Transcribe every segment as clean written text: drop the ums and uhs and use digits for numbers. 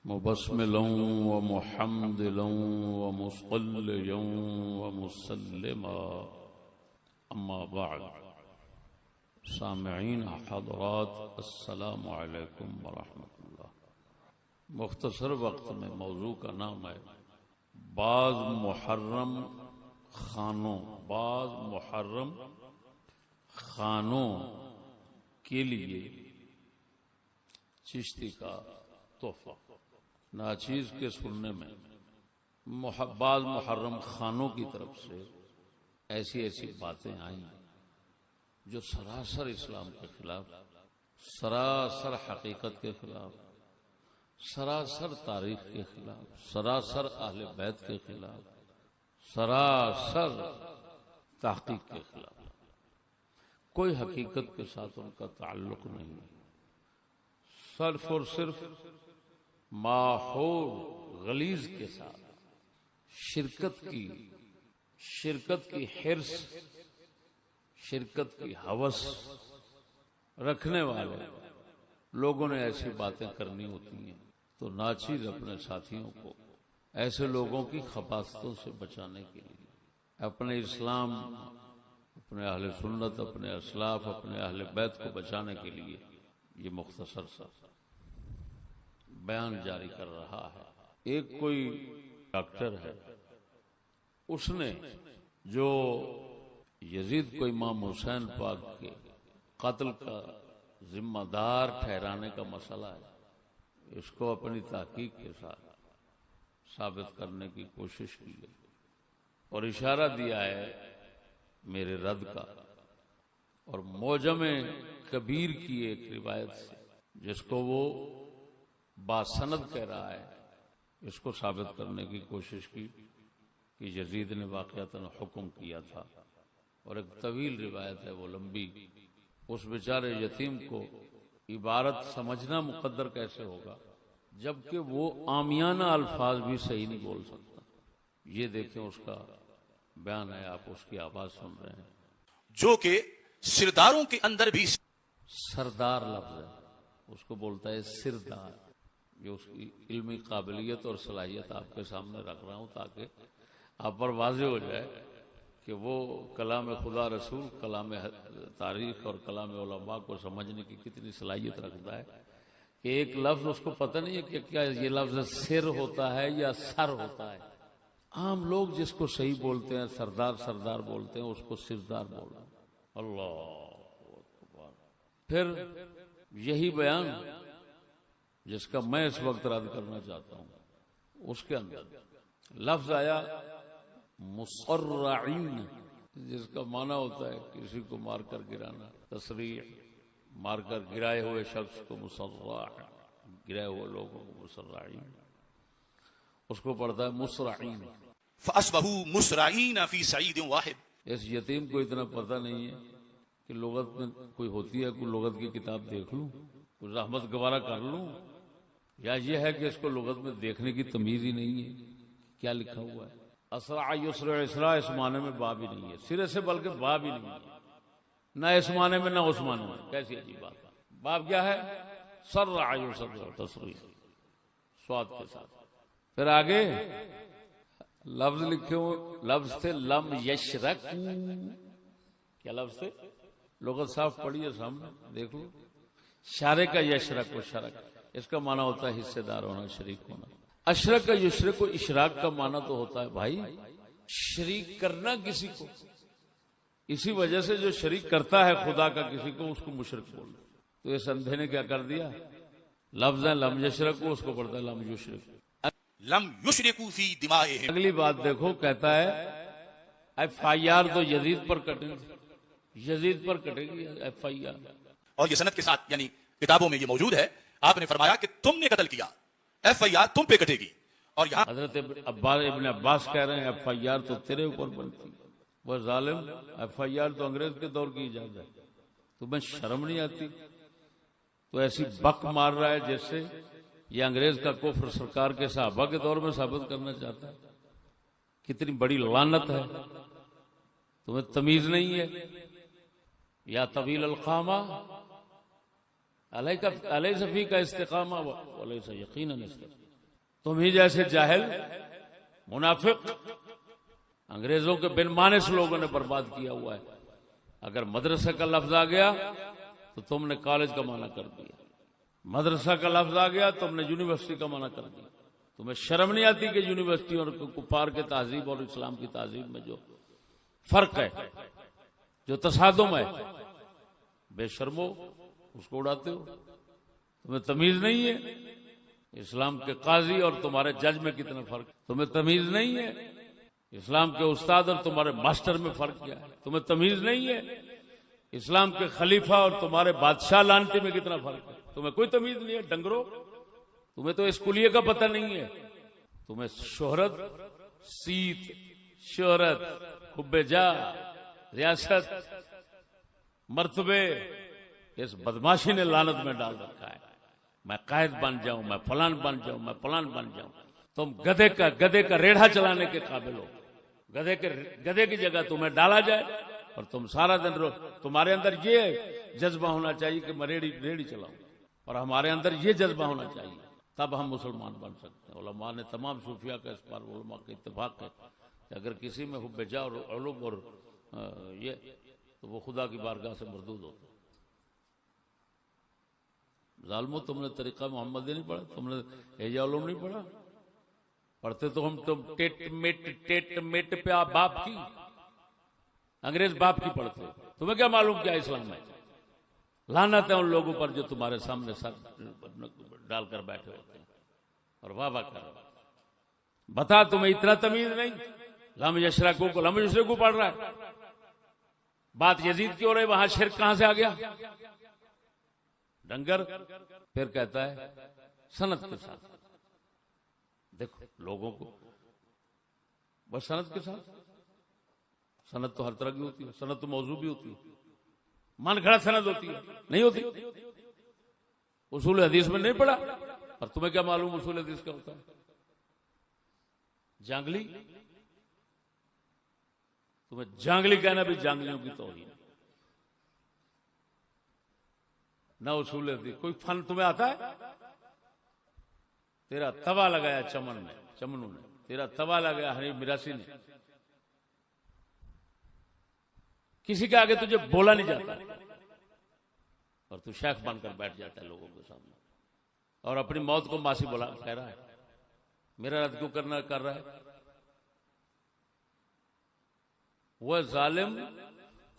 مبسملا ومحمدلا ومصليا ومسلما اما بعد سامعین حضرات السلام علیکم ورحمۃ اللہ۔ مختصر وقت میں موضوع کا نام ہے بعض محرم خانوں کے لیے چشتی کا تحفہ۔ ناچیز کے سننے میں بعض محرم خانوں کی طرف سے ایسی باتیں آئیں جو سراسر اسلام کے خلاف، سراسر حقیقت کے خلاف، سراسر تاریخ کے خلاف، سراسر اہل بیت کے خلاف، سراسر تحقیق کے خلاف، کوئی حقیقت کے ساتھ ان کا تعلق نہیں، صرف اور صرف ماحول غلیظ کے ساتھ شرکت کی حرص، شرکت کی ہوس رکھنے والے لوگوں نے ایسی باتیں کرنی ہوتی ہیں، تو ناچیز اپنے ساتھیوں کو ایسے لوگوں کی خباثتوں سے بچانے کے لیے، اپنے اسلام، اپنے اہل سنت، اپنے اسلاف، اپنے اہل بیت کو بچانے کے لیے یہ مختصر سا بیان جاری کر رہا ہے۔ ایک کوئی ڈاکٹر ہے، اس نے جو یزید کو امام حسین پاک کے قتل کا ذمہ دار ٹھہرانے کا مسئلہ ہے، اس کو اپنی تحقیق کے ساتھ ثابت کرنے کی کوشش کی ہے اور اشارہ دیا ہے میرے رد کا، اور معجم کبیر کی ایک روایت سے جس کو وہ باسند کہہ رہا ہے، اس کو ثابت کرنے کی کوشش کی کہ یزید نے واقعتاً حکم کیا تھا، اور ایک طویل روایت ہے وہ لمبی۔ اس بیچارے یتیم کو عبارت سمجھنا مقدر کیسے ہوگا جبکہ وہ عامیانہ الفاظ بھی صحیح نہیں بول سکتا۔ یہ دیکھیں اس کا بیان ہے، آپ اس کی آواز سن رہے ہیں، جو کہ سرداروں کے اندر بھی سردار لفظ ہے، اس کو بولتا ہے سردار، جو اس کی علمی قابلیت اور صلاحیت آپ کے سامنے رکھ رہا ہوں تاکہ آپ پر واضح ہو جائے کہ وہ کلام خدا رسول، کلام تاریخ اور کلام علماء کو سمجھنے کی کتنی صلاحیت رکھتا ہے کہ ایک لفظ اس کو پتہ نہیں ہے کہ کیا یہ لفظ سر ہوتا ہے یا سر ہوتا ہے۔ عام لوگ جس کو صحیح بولتے ہیں سردار بولتے ہیں، اس کو سردار بول رہے ہیں۔ اللہ اکبر۔ پھر یہی بیان جس کا میں اس وقت رد کرنا چاہتا ہوں، اس کے اندر لفظ آیا مصرعین، جس کا معنی ہوتا ہے کسی کو مار کر گرانا، تصریح، مار کر گرائے ہوئے شخص کو مسرع، گرائے ہوئے لوگوں کو مسرعین، اس کو پڑھتا ہے مسرعین۔ فَأَصْبَحُوا مُسْرَعِينَ فِي صَعِيدٍ وَاحِدٍ۔ اس یتیم کو اتنا پتہ نہیں ہے کہ لغت میں کوئی ہوتی ہے، کوئی لغت کی کتاب دیکھ لوں، کوئی رحمت گوارا کر لوں، یا یہ ہے کہ اس کو لغت میں دیکھنے کی تمیز ہی نہیں ہے کیا لکھا ہوا ہے۔ اسرع یسرع، اسرع اس معنی میں باب ہی نہیں ہے سرے سے، بلکہ باب ہی نہیں ہے، نہ اس معنی میں نہ اس معنی میں۔ کیسی عجیب بات ہے۔ باب کیا ہے؟ سرع یسرع، تصریح سواد کے ساتھ۔ پھر آگے لفظ لکھے ہوئے، لفظ تھے لم یشرک، کیا لفظ تھے؟ لغت صاف پڑھی ہے سامنے دیکھ لو۔ شارک کا یشرک و شرک، اس کا معنی ہوتا ہے حصے دار ہونا، شریک ہونا۔ اشرک کا یشرک و اشراک کا معنی تو ہوتا ہے بھائی شریک کرنا کسی کو، اسی وجہ سے جو شریک کرتا ہے خدا کا کسی کو، اس کو مشرک بول رہے۔ تو اس اندھے نے کیا کر دیا؟ لفظ ہے لم یشرک، اس کو پڑھتا ہے لم یشرک، لم یشرکوا فی دمائہم۔ اگلی بات دیکھو، کہتا ہے ایف آئی آر تو یزید پر کٹے گی، یزید پر کٹے گی ایف آئی آر، اور یہ سند کے ساتھ یعنی کتابوں میں یہ موجود ہے۔ آپ نے فرمایا کہ تم نے قتل کیا، ایف آئی آر تم پہ کٹے گی، اور یہاں حضرت ابن عباس کہہ رہے ہیں ایف آئی آر تو تیرے اوپر بنتی، وہ ظالم، ایف آئی آر تو انگریز کے دور کی ایجاد ہے، تمہیں شرم نہیں آتی؟ تو ایسی بک مار رہا ہے جیسے یہ انگریز کا کفر سرکار کے صحابہ کے دور میں ثابت کرنا چاہتا ہے۔ کتنی بڑی لعنت ہے، تمہیں تمیز نہیں ہے؟ یا طویل القامہ علیہ فی کا استقامہ ولیس یقینا استقامہ، تم ہی جیسے جاہل منافق انگریزوں کے بن مانس لوگوں نے برباد کیا ہوا ہے. اگر مدرسہ کا لفظ آ گیا تو تم نے کالج کا معنی کر دیا, مدرسہ کا لفظ آ گیا تم نے یونیورسٹی کا معنی کر دیا. تمہیں شرم نہیں آتی کہ یونیورسٹی اور کفار کے تہذیب اور اسلام کی تہذیب میں جو فرق ہے, جو تصادم ہے, بے شرمو اس کو اڑاتے ہو. تمہیں تمیز نہیں ہے اسلام کے قاضی اور تمہارے جج میں کتنا فرق ہے. تمہیں تمیز نہیں ہے اسلام کے استاد اور تمہارے ماسٹر میں فرق کیا ہے. تمہیں تمیز نہیں ہے اسلام کے خلیفہ اور تمہارے بادشاہ لانتی میں کتنا فرق ہے. تمہیں کوئی تمیز نہیں ہے ڈنگرو. تمہیں تو اسکولیے کا پتہ نہیں ہے. تمہیں شہرت, سیت, شہرت, حب جا, ریاست, مرتبے, اس بدماشی نے لعنت میں ڈال رکھا ہے. میں قائد بن جاؤں, میں فلان بن جاؤں, میں فلان بن جاؤں. تم گدھے کا ریڑھا چلانے کے قابل ہو. گدھے کی جگہ تمہیں ڈالا جائے اور تم سارا دن تمہارے اندر یہ جذبہ ہونا چاہیے کہ میں ریڑھی چلاؤں, اور ہمارے اندر یہ جذبہ ہونا چاہیے, تب ہم مسلمان بن سکتے ہیں. علماء نے تمام صوفیاء کا اس پر علماء کا اتفاق ہے کہ اگر کسی میں حب جا اور علم اور یہ تو وہ خدا کی بارگاہ سے مردود ہوتا ہے. ظالمو, تم نے طریقہ محمدی نہیں پڑھا, تم نے احیاء علوم نہیں پڑھا. پڑھتے تو ہم ٹیٹ میٹ پہ آپ باپ کی, انگریز باپ کی پڑھتے. تمہیں کیا معلوم کیا اسلام ہے؟ لعنت ہے ان لوگوں پر جو تمہارے سامنے سر ڈال کر بیٹھے ہوتے ہیں اور واہ واہ کر. بتا تمہیں اتنا تمیز نہیں؟ لم یشرکو کو لم یشرکو پڑھ رہا ہے. بات یزید کی ہو رہی, وہاں شرک کہاں سے آ گیا ڈنگر؟ پھر کہتا ہے سند کے ساتھ. دیکھو لوگوں کو بس سند کے ساتھ. سند تو ہر طرح کی ہوتی ہے, سند تو موضوع بھی ہوتی ہے, من گھڑت سند ہوتی ہے, نہیں ہوتی. اصول حدیث میں نہیں پڑھا, اور تمہیں کیا معلوم اصول حدیث کا ہوتا ہے؟ جانگلی, تمہیں جانگلی کہنا بھی جانگلیوں کی توہین. نہ اصول حدیث کوئی فن تمہیں آتا ہے؟ تیرا توا لگایا چمنوں نے, تیرا توا لگایا حنیف میراثی نے. کسی کے آگے تجھے بولا نہیں جاتا اور تو شیخ بن کر بیٹھ جاتا ہے لوگوں کے سامنے, اور اپنی موت کو ماسی بولا کہہ رہا ہے. میرا رد کیوں کر رہا ہے؟ وہ ظالم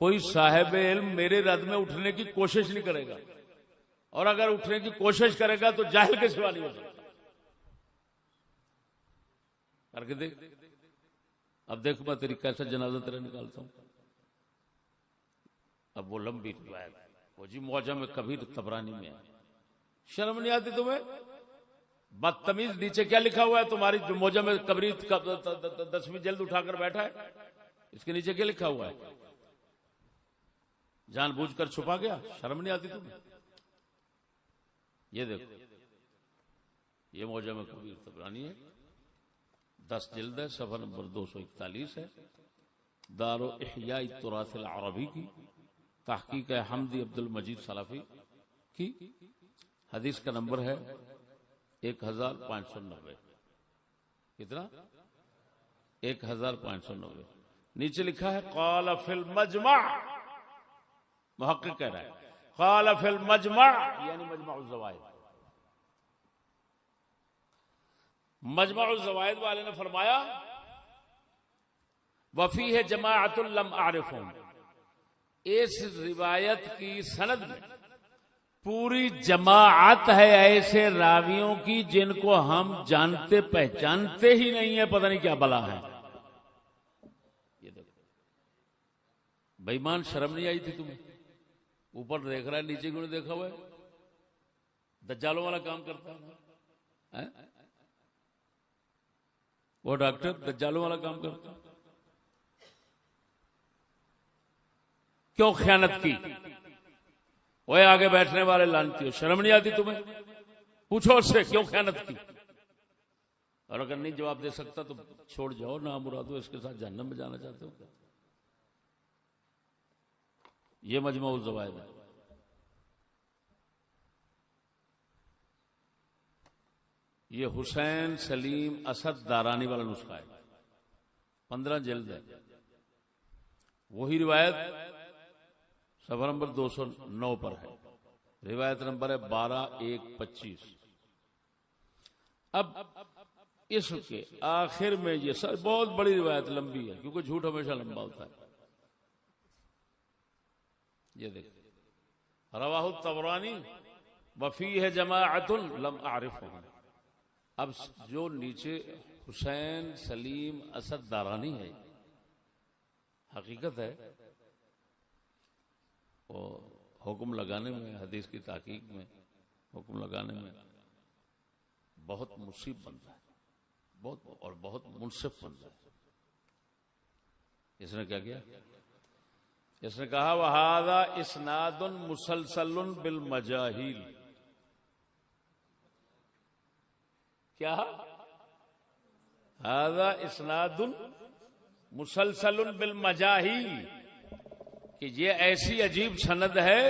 کوئی صاحب علم میرے رد میں اٹھنے کی کوشش نہیں کرے گا, اور اگر اٹھنے کی کوشش کرے گا تو جاہل کے سوا نہیں ہو سکتا. کر کے دیکھ. اب دیکھ میں تیری کیسا جنازہ تیرا نکالتا ہوں. اب وہ لمبی روایت وہ جی معجم کبیر طبرانی میں ہے. شرم نہیں آتی تمہیں؟ بدتمیز, نیچے کیا لکھا ہوا ہے تمہاری جو معجم کبیر 10ویں جلد اٹھا کر بیٹھا ہے, اس کے نیچے کیا لکھا ہوا ہے؟ جان بوجھ کر چھپا گیا. شرم نہیں آتی تمہیں؟ یہ دیکھو, یہ معجم کبیر طبرانی ہے, 10 جلد ہے, صفحہ نمبر 241 ہے. دار احیاء التراث العربی کی تحقیق ہے حمدی عبد المجید سلفی کی. حدیث کا نمبر ہے 1590. کتنا؟ 1590. نیچے لکھا ہے قال فی المجمع, محقق کہہ رہا ہے قال فی المجمع یعنی مجمع الزوائد. مجمع الزوائد والے نے فرمایا وفیہ جماعت لم اعرفہم, اس روایت کی سند میں پوری جماعت ہے ایسے راویوں کی جن کو ہم جانتے پہچانتے ہی نہیں ہے, پتہ نہیں کیا بلا ہے. یہ دیکھو بے ایمان, شرم نہیں آئی تھی تمہیں؟ اوپر دیکھ رہا ہے, نیچے کیوں نہیں دیکھا ہوا ہے؟ دجالوں والا کام کرتا ہے وہ ڈاکٹر, دجالوں والا کام کرتا. کیوں خیانت کی؟ وہ آگے بیٹھنے والے لانتی ہو, شرم نہیں آتی تمہیں؟ پوچھو اس سے کیوں خیانت کی, اور اگر نہیں جواب دے سکتا تو چھوڑ جاؤ, نہ مرادو اس کے ساتھ جہنم میں جانا چاہتے ہو کیا؟ یہ مجمع الزوائد ہے. یہ حسین سلیم اسد دارانی والا نسخہ ہے، 15 جلد ہے. وہی روایت صفحہ نمبر 209 پر ہے، روایت نمبر ہے 12125. اب اس کے آخر میں یہ سر بہت بڑی روایت لمبی ہے، کیونکہ جھوٹ ہمیشہ لمبا ہوتا ہے. یہ دیکھ، رواہ الطبرانی وفیہ جماعت لم اعرفهم. اب جو نیچے حسین سلیم اسد دارانی ہے، حقیقت ہے وہ حکم لگانے میں، حدیث کی تحقیق میں حکم لگانے میں بہت مصیب بنتا ہے، بہت منصف بنتا ہے. اس نے کیا کیا؟ اس نے کہا وہذا اسناد مسلسل بالمجاہیل. کیا؟ ھذا اسناد مسلسل بالمجاہیل، کہ یہ ایسی عجیب سند ہے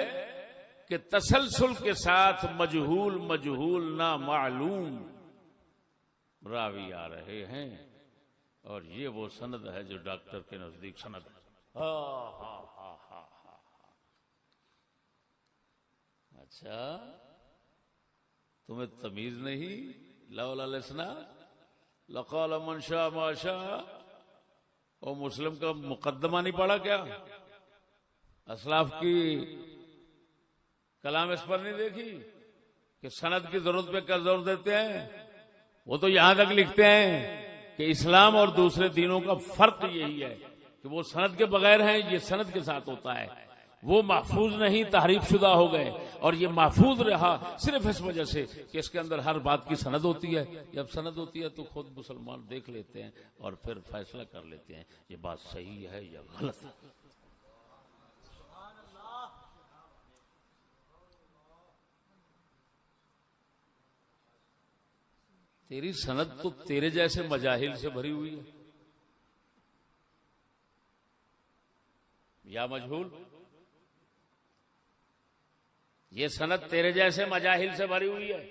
کہ تسلسل کے ساتھ مجہول نامعلوم راوی آ رہے ہیں، اور یہ وہ سند ہے جو ڈاکٹر کے نزدیک سند ہے. اچھا تمہیں تمیز نہیں؟ لولا الاسناد لقال من شاء ما شاء. اور مسلم کا مقدمہ نہیں پڑھا کیا؟ اسلاف کی کلام اس پر نہیں دیکھی کہ سند کی ضرورت پہ کیا زور دیتے ہیں؟ وہ تو یہاں تک لکھتے ہیں کہ اسلام اور دوسرے دینوں کا فرق یہی ہے کہ وہ سند کے بغیر ہیں، یہ سند کے ساتھ ہوتا ہے. وہ محفوظ نہیں، تحریف شدہ ہو گئے، اور یہ محفوظ رہا صرف اس وجہ سے کہ اس کے اندر ہر بات کی سند ہوتی ہے. جب سند ہوتی ہے تو خود مسلمان دیکھ لیتے ہیں اور پھر فیصلہ کر لیتے ہیں یہ بات صحیح ہے یا غلط ہے. تیری سند تو تیرے جیسے مجاہل سے بھری ہوئی ہے، یا مجہول. یہ سند تیرے جیسے مجاہل سے بھری ہوئی ہے.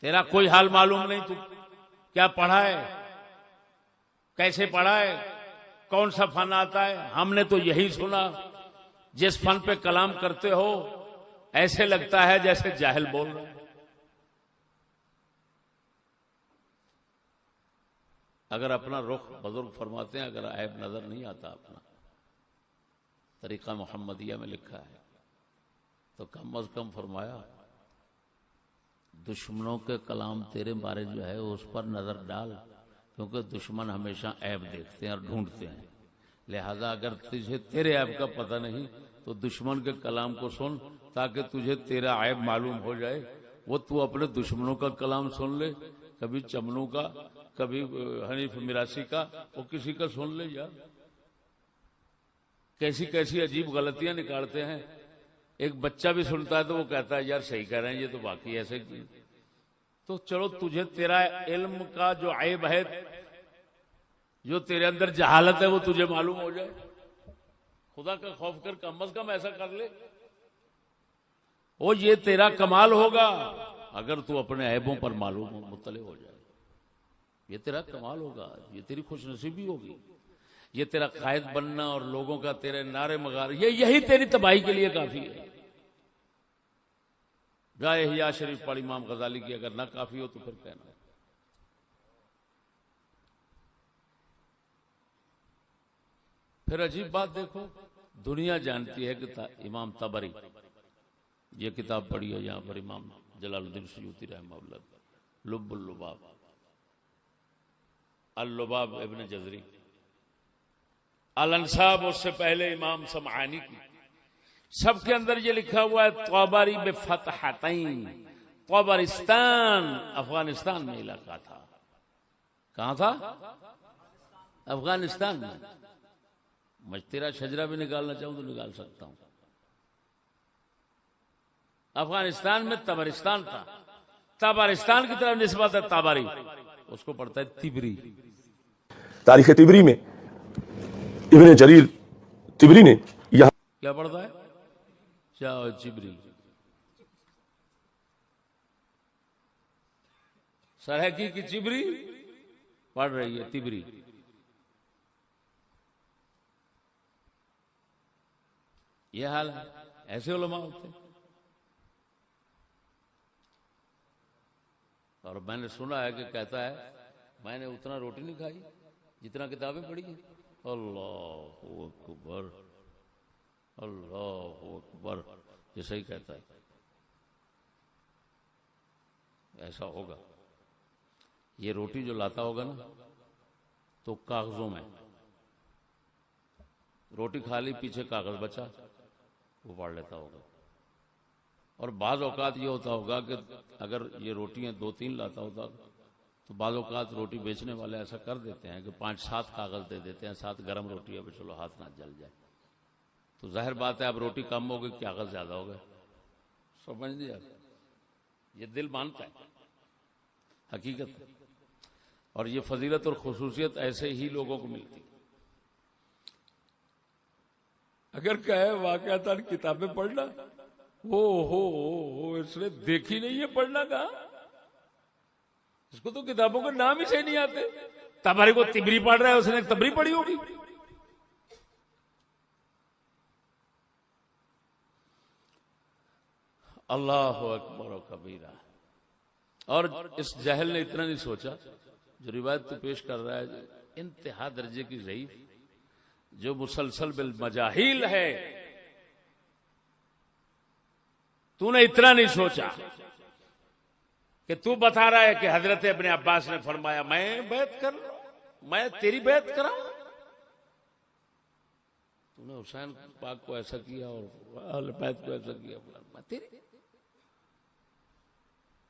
تیرا کوئی حال معلوم نہیں، تو کیا پڑھا ہے، کیسے پڑھا ہے، کون سا فن آتا ہے. ہم نے تو یہی سنا. جس فن پہ کلام کرتے ہو ایسے لگتا ہے جیسے جاہل بول رہے ہیں. اگر اپنا رخ بزرگ فرماتے ہیں، اگر عیب نظر نہیں آتا اپنا، طریقہ محمدیہ میں لکھا ہے، تو کم از کم فرمایا دشمنوں کے کلام تیرے بارے جو ہے اس پر نظر ڈال، کیونکہ دشمن ہمیشہ عیب دیکھتے ہیں اور ڈھونڈتے ہیں. لہذا اگر تجھے تیرے عیب کا پتہ نہیں تو دشمن کے کلام کو سن تاکہ تجھے تیرا عیب معلوم ہو جائے. وہ تو اپنے دشمنوں کا کلام سن لے، کبھی چمنوں کا، کبھی حنیف میراثی کا، وہ کسی کا سن لے. یار کیسی کیسی عجیب غلطیاں نکالتے ہیں. ایک بچہ بھی سنتا ہے تو وہ کہتا ہے یار صحیح کہہ رہے ہیں، یہ تو باقی ایسے کی. تو چلو تجھے تیرا علم کا جو عیب ہے، جو تیرے اندر جہالت ہے، وہ تجھے معلوم ہو جائے. خدا کا خوف کر کم از کم ایسا کر لے. وہ یہ تیرا کمال ہوگا اگر تو اپنے عیبوں پر معلوم مطلع ہو جائے. یہ تیرا کمال ہوگا، یہ تیری خوش نصیبی ہوگی. یہ تیرا قائد بننا اور لوگوں کا تیرے نعرے مغار، یہی تیری تباہی کے لیے کافی ہے. جائے احیاء شریف پڑھ امام غزالی کی، اگر نہ کافی ہو تو پھر کہنا. پھر عجیب بات دیکھو، دنیا جانتی ہے کہ امام طبری، یہ کتاب پڑھی ہے یہاں پر امام جلال الدین سیوطی رحمہ اللہ، لب اللباب، اللباب ابن جزری، الانصاب اس سے پہلے امام سمعانی کی، سب کے اندر یہ لکھا ہوا ہے طبری بفتحتین. طبرستان افغانستان میں علاقہ تھا. کہاں تھا؟ افغانستان میں. میں تیرا شجرہ بھی نکالنا چاہوں تو نکال سکتا ہوں. افغانستان میں تبرستان تھا. تبرستان کی طرف نسبت ہے تابری، اس کو پڑھتا ہے تبری. تاریخ تبری میں ابن جریر تبری نے یہاں کیا پڑھتا ہے؟ چبری. سرہکی کی چبری پڑھ رہی ہے تبری. یہ حال ہے. ایسے علماء ہوتے ہیں. اور میں نے سنا ہے کہ کہتا ہے میں نے اتنا روٹی نہیں کھائی جتنا کتابیں پڑھی ہیں. اللہ اکبر اللہ اکبر. یہ صحیح کہتا ہے. ایسا ہوگا. یہ روٹی جو لاتا ہوگا نا تو کاغذوں میں روٹی کھا لی, پیچھے کاغذ بچا وہ پڑھ لیتا ہوگا. اور بعض اوقات یہ ہوتا ہوگا کہ اگر یہ روٹیاں 2-3 لاتا ہوتا تو بعض اوقات روٹی بیچنے والے ایسا کر دیتے ہیں کہ 5-7 کاغذ دے دیتے ہیں, 7 گرم روٹی ہے, چلو ہاتھ نہ جل جائے. تو ظاہر بات ہے اب روٹی کم ہوگی, کاغذ زیادہ ہوگا. سمجھ لیا. یہ دل مانتا ہے, حقیقت ہے. اور یہ فضیلت اور خصوصیت ایسے ہی لوگوں کو ملتی. اگر کہے واقعات کتابیں پڑھنا, ہو اس نے دیکھی نہیں ہے پڑھنا کہا. اس کو تو کتابوں کے نام ہی صحیح نہیں آتے. تبری کو تبری پڑھ رہا ہے, اس نے تبری پڑھی ہوگی. اللہ اکبر و کبیرہ. اور اس جاہل نے اتنا نہیں سوچا, جو روایت تو پیش کر رہا ہے انتہا درجے کی ضعیف, جو مسلسل بالمجاہیل ہے, تو نے اتنا نہیں سوچا کہ تو بتا رہا ہے کہ حضرت ابن عباس نے فرمایا میں بیعت کر لوں, میں تیری بیعت کراؤں. تو نے حسین پاک کو ایسا کیا اور اہل بیت کو ایسا کیا, میں تیری.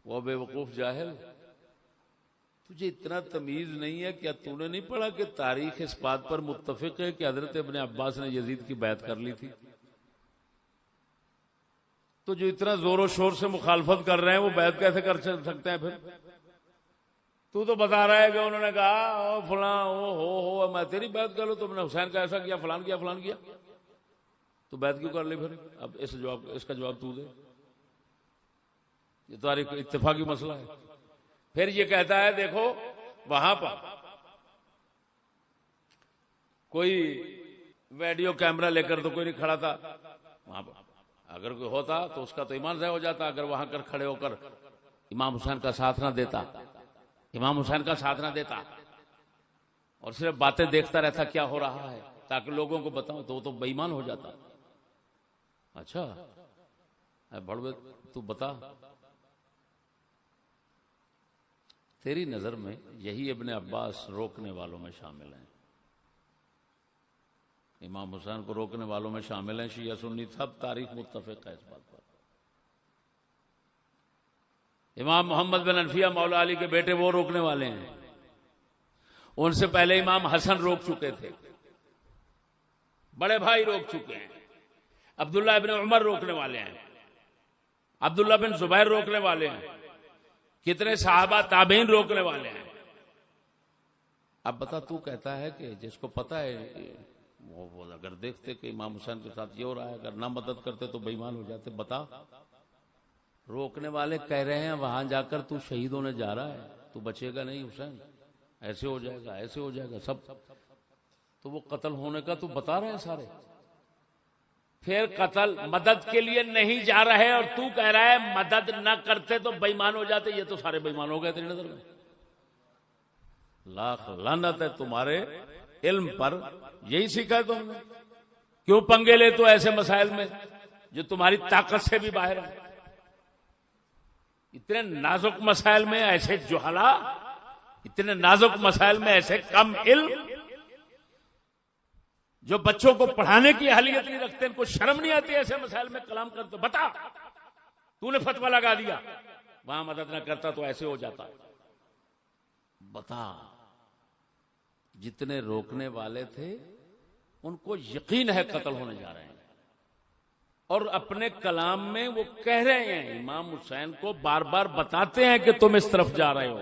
وہ بے وقوف جاہل, تجھے اتنا تمیز نہیں ہے. کیا تو نے نہیں پڑھا کہ تاریخ اس بات پر متفق ہے کہ حضرت ابن عباس نے یزید کی بیعت کر لی تھی؟ تو جو اتنا زور و شور سے مخالفت کر رہے ہیں وہ بیعت کیسے کر سکتے ہیں پھر؟ تو بتا رہا ہے کہ انہوں نے کہا فلاں ہو میں تیری بیعت کر لوں, تم نے حسین کا ایسا کیا, فلان کیا فلان کیا, تو بیعت کیوں کر لی پھر؟ اب اس کا جواب تو دے. یہ تاریخ اتفاقی مسئلہ ہے. پھر یہ کہتا ہے دیکھو وہاں پر کوئی ویڈیو کیمرہ لے کر تو کوئی نہیں کھڑا تھا وہاں پر. اگر کوئی ہوتا تو اس کا تو ایمان ضائع ہو جاتا اگر وہاں کر کھڑے ہو کر امام حسین کا ساتھ نہ دیتا, امام حسین کا ساتھ نہ دیتا اور صرف باتیں دیکھتا رہتا کیا ہو رہا ہے تاکہ لوگوں کو بتاؤں, تو وہ تو بے ایمان ہو جاتا. اچھا بڑے تو بتا, تیری نظر میں یہی ابن عباس روکنے والوں میں شامل ہیں, امام حسین کو روکنے والوں میں شامل ہیں. شیعہ سنی سب تاریخ متفق ہے اس بات پر. امام محمد بن انفیہ مولا علی کے بیٹے وہ روکنے والے ہیں. ان سے پہلے امام حسن روک چکے تھے, بڑے بھائی روک چکے ہیں. عبداللہ ابن عمر روکنے والے ہیں, عبداللہ بن زبیر روکنے والے ہیں, کتنے صحابہ تابعین روکنے والے ہیں. اب بتا, تو کہتا ہے کہ جس کو پتا ہے وہ اگر دیکھتے کہ امام حسین کے ساتھ یہ ہو رہا ہے, اگر نہ مدد کرتے تو بے ایمان ہو جاتے. بتا, روکنے والے کہہ رہے ہیں وہاں جا کر تو شہید ہونے جا رہا ہے, تو بچے گا نہیں حسین, ایسے ہو جائے گا ایسے ہو جائے گا سب. تو وہ قتل ہونے کا تو بتا رہے ہیں سارے. پھر قتل مدد کے لیے نہیں جا رہے اور تو کہہ رہا ہے مدد نہ کرتے تو بے ایمان ہو جاتے. یہ تو سارے بے ایمان ہو گئے تیری نظر میں. لاکھ لعنت ہے تمہارے علم پر. یہی سیکھا ہے تم نے. کیوں پنگے لے تو ایسے مسائل میں جو تمہاری طاقت سے بھی باہر ہے؟ اتنے نازک مسائل میں ایسے جہلا, اتنے نازک مسائل میں ایسے کم علم, جو بچوں کو پڑھانے کی اہلیت نہیں رکھتے, ان کو شرم نہیں آتی ایسے مسائل میں کلام کرتے. بتا, تو نے فتویٰ لگا دیا وہاں مدد نہ کرتا تو ایسے ہو جاتا. بتا, جتنے روکنے والے تھے ان کو یقین ہے قتل ہونے جا رہے ہیں, اور اپنے کلام میں وہ کہہ رہے ہیں, امام حسین کو بار بار بتاتے ہیں کہ تم اس طرف جا رہے ہو.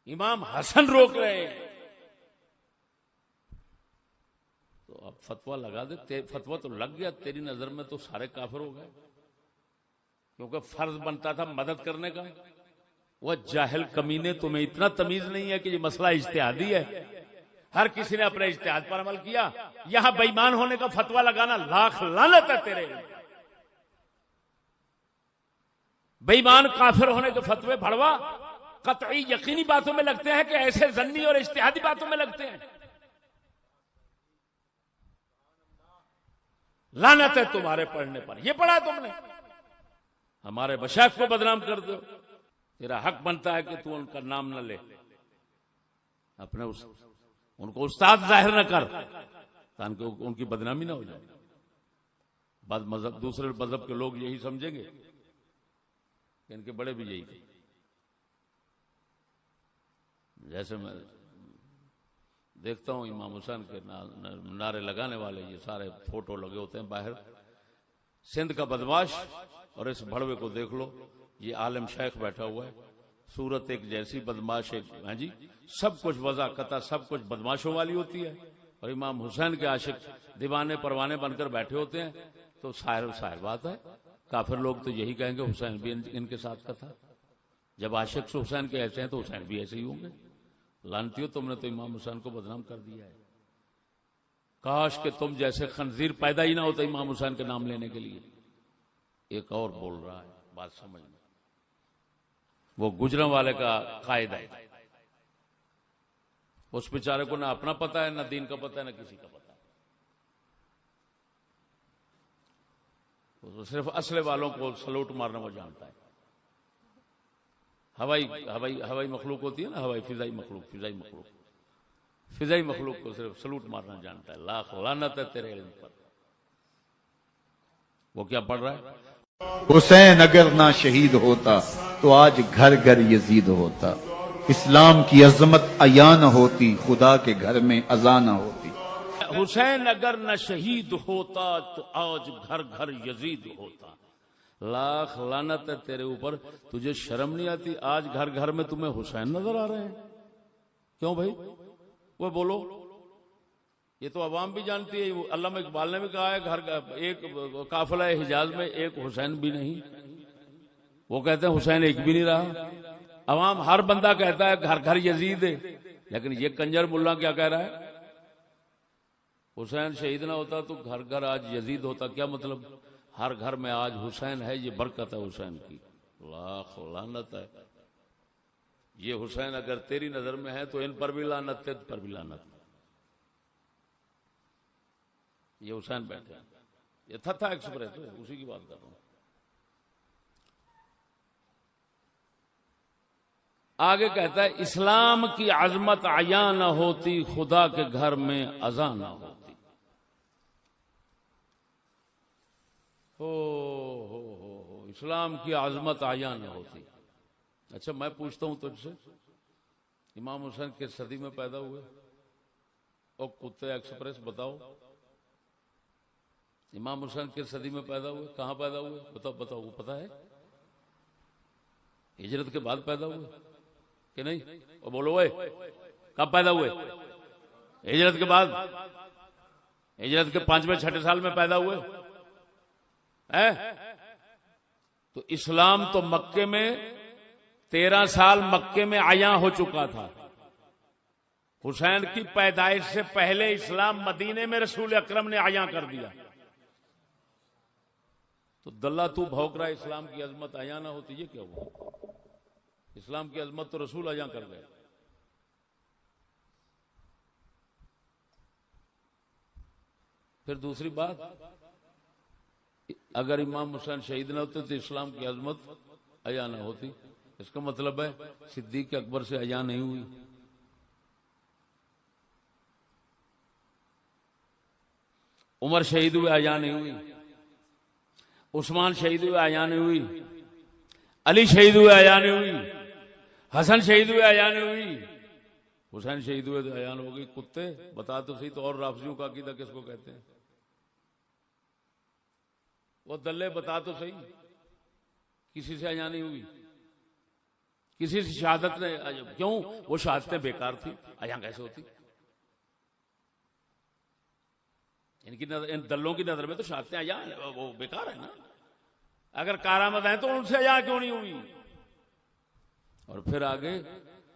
امام حسن روک رہے ہیں. تو اب فتویٰ لگا دے. فتویٰ تو لگ گیا, تیری نظر میں تو سارے کافر ہو گئے. کیونکہ فرض بنتا تھا مدد کرنے کا. وہ جاہل کمینے، تمہیں اتنا تمیز نہیں ہے کہ یہ مسئلہ اجتہادی ہے. ہر کسی نے اپنے اجتہاد پر عمل کیا. یہاں بے ایمان ہونے کا فتویٰ لگانا لاکھ لعنت ہے تیرے. بے ایمان کافر ہونے کے فتوے بھڑوا قطعی یقینی باتوں میں لگتے ہیں کہ ایسے ظنی اور اجتہادی باتوں میں لگتے ہیں. لعنت ہے تمہارے پڑھنے پر. یہ پڑھا تم نے، ہمارے مشائخ کو بدنام کر دو. تیرا حق بنتا ہے کہ تو ان کا نام نہ لے، اپنے ان کو استاد ظاہر نہ کر تاکہ ان کی بدنامی نہ ہو جائے. بعد مذہب دوسرے مذہب کے لوگ یہی سمجھیں گے کہ ان کے بڑے بھی یہی تھے. جیسے میں دیکھتا ہوں امام حسین کے نعرے لگانے والے یہ سارے فوٹو لگے ہوتے ہیں باہر. سندھ کا بدماش اور اس بھڑوے کو دیکھ لو، یہ عالم شیخ بیٹھا ہوا ہے، صورت ایک جیسی، بدماش ایک. ہاں جی، سب کچھ وضاحت، سب کچھ بدماشوں والی ہوتی ہے. اور امام حسین کے عاشق دیوانے پروانے بن کر بیٹھے ہوتے ہیں. تو ظاہر بات ہے کافر لوگ تو یہی کہیں گے حسین بھی ان کے ساتھ کا تھا. جب عاشق سے حسین کے ایسے ہیں تو حسین بھی ایسے ہی ہوں گے. لعنتیو، تم نے تو امام حسین کو بدنام کر دیا ہے. کاش کہ تم جیسے خنزیر پیدا ہی نہ ہوتا امام حسین کے نام لینے کے لیے. ایک اور بول رہا ہے، بات سمجھ میں، وہ گجروں والے کا قائد ہے. اس بیچارے کو نہ اپنا پتا ہے، نہ دین کا پتا ہے، نہ کسی کا پتا ہے. وہ صرف اسلحے والوں کو سلوٹ مارنا وہ جانتا ہے. ہوائی مخلوق ہوتی ہے نا، فضائی مخلوق کو صرف سلوٹ مارنا جانتا ہے. لاکھ لعنت ہے تیرے علم پر. وہ کیا پڑھ رہا ہے؟ حسین اگر نہ شہید ہوتا تو آج گھر گھر یزید ہوتا. اسلام کی عظمت عیاں نہ ہوتی، خدا کے گھر میں اذان نہ ہوتی. حسین اگر نہ شہید ہوتا تو آج گھر گھر یزید ہوتا. لاکھ لعنت ہے تیرے اوپر. تجھے شرم نہیں آتی؟ آج گھر گھر میں تمہیں حسین نظر آ رہے ہیں. کیوں بھائی؟ وہ بولو. یہ تو عوام بھی جانتی ہے. علامہ اقبال نے بھی کہا ہے گھر ایک قافلہ حجاز میں ایک حسین بھی نہیں. وہ کہتے ہیں حسین ایک بھی نہیں رہا. عوام ہر بندہ کہتا ہے گھر گھر یزید ہے، لیکن یہ کنجر ملا کیا کہہ رہا ہے؟ حسین شہید نہ ہوتا تو گھر گھر آج یزید ہوتا. کیا مطلب؟ ہر گھر میں آج حسین ہے. یہ برکت ہے حسین کی. لاکھ لعنت ہے. یہ حسین اگر تیری نظر میں ہے تو ان پر بھی لعنت، تیرے پر بھی لعنت. یہ حسین بیٹھے ہیں، یہ تھا ایکسپریس ہے، اسی کی بات کر رہا ہوں. آگے کہتا ہے اسلام کی عظمت عیاں نہ ہوتی، خدا کے گھر میں اذان نہ ہوتی. ہو اسلام کی عظمت عیاں نہ ہوتی. اچھا میں پوچھتا ہوں تجھ سے، امام حسین کس صدی میں پیدا ہوئے؟ اور کتے ایکسپریس بتاؤ، امام حسین کس صدی میں پیدا ہوئے؟ کہاں پیدا ہوئے؟ بتاؤ وہ پتا ہے؟ ہجرت کے بعد پیدا ہوئے کہ نہیں؟ اور بولو کب پیدا ہوئے؟ ہجرت کے بعد. ہجرت کے 5ویں 6 سال میں پیدا ہوئے. تو اسلام تو مکے میں 13 سال مکے میں عیاں ہو چکا تھا. حسین کی پیدائش سے پہلے اسلام مدینے میں رسول اکرم نے عیاں کر دیا. تو دلہ تو بھوک رہا ہے اسلام کی عظمت عیاں نہ ہوتی. یہ کیا ہوا؟ اسلام کی عظمت تو رسول عیاں کر گئے. پھر دوسری بات، اگر امام حسین شہید نہ ہوتے تو اسلام کی عظمت عیاں نہ ہوتی. اس کا مطلب ہے صدیق اکبر سے عیاں نہیں ہوئی. عمر شہید ہوئے عیاں نہیں ہوئی. عثمان شہید ہوئے عیاں نہیں ہوئی. علی شہید ہوئے عیاں نہیں ہوئی. حسن شہید ہوئے عیاں نہیں ہوئی. حسین شہید ہوئے تو عیاں ہو گئی. کتے بتا تو صحیح. تو اور رافضیوں کا عقیدہ کس کو کہتے ہیں؟ وہ دلے بتا تو صحیح. کسی سے عیاں نہیں ہوئی، کسی سے شہادت نے. کیوں؟ وہ شہادتیں بیکار تھی. عیاں کیسے ہوتی؟ ان کی نظر، ان دلوں کی نظر میں تو شہادتیں عیاں وہ بیکار ہے نا. اگر کارآمد ہیں تو ان سے یہاں کیوں نہیں ہوئی؟ اور پھر آگے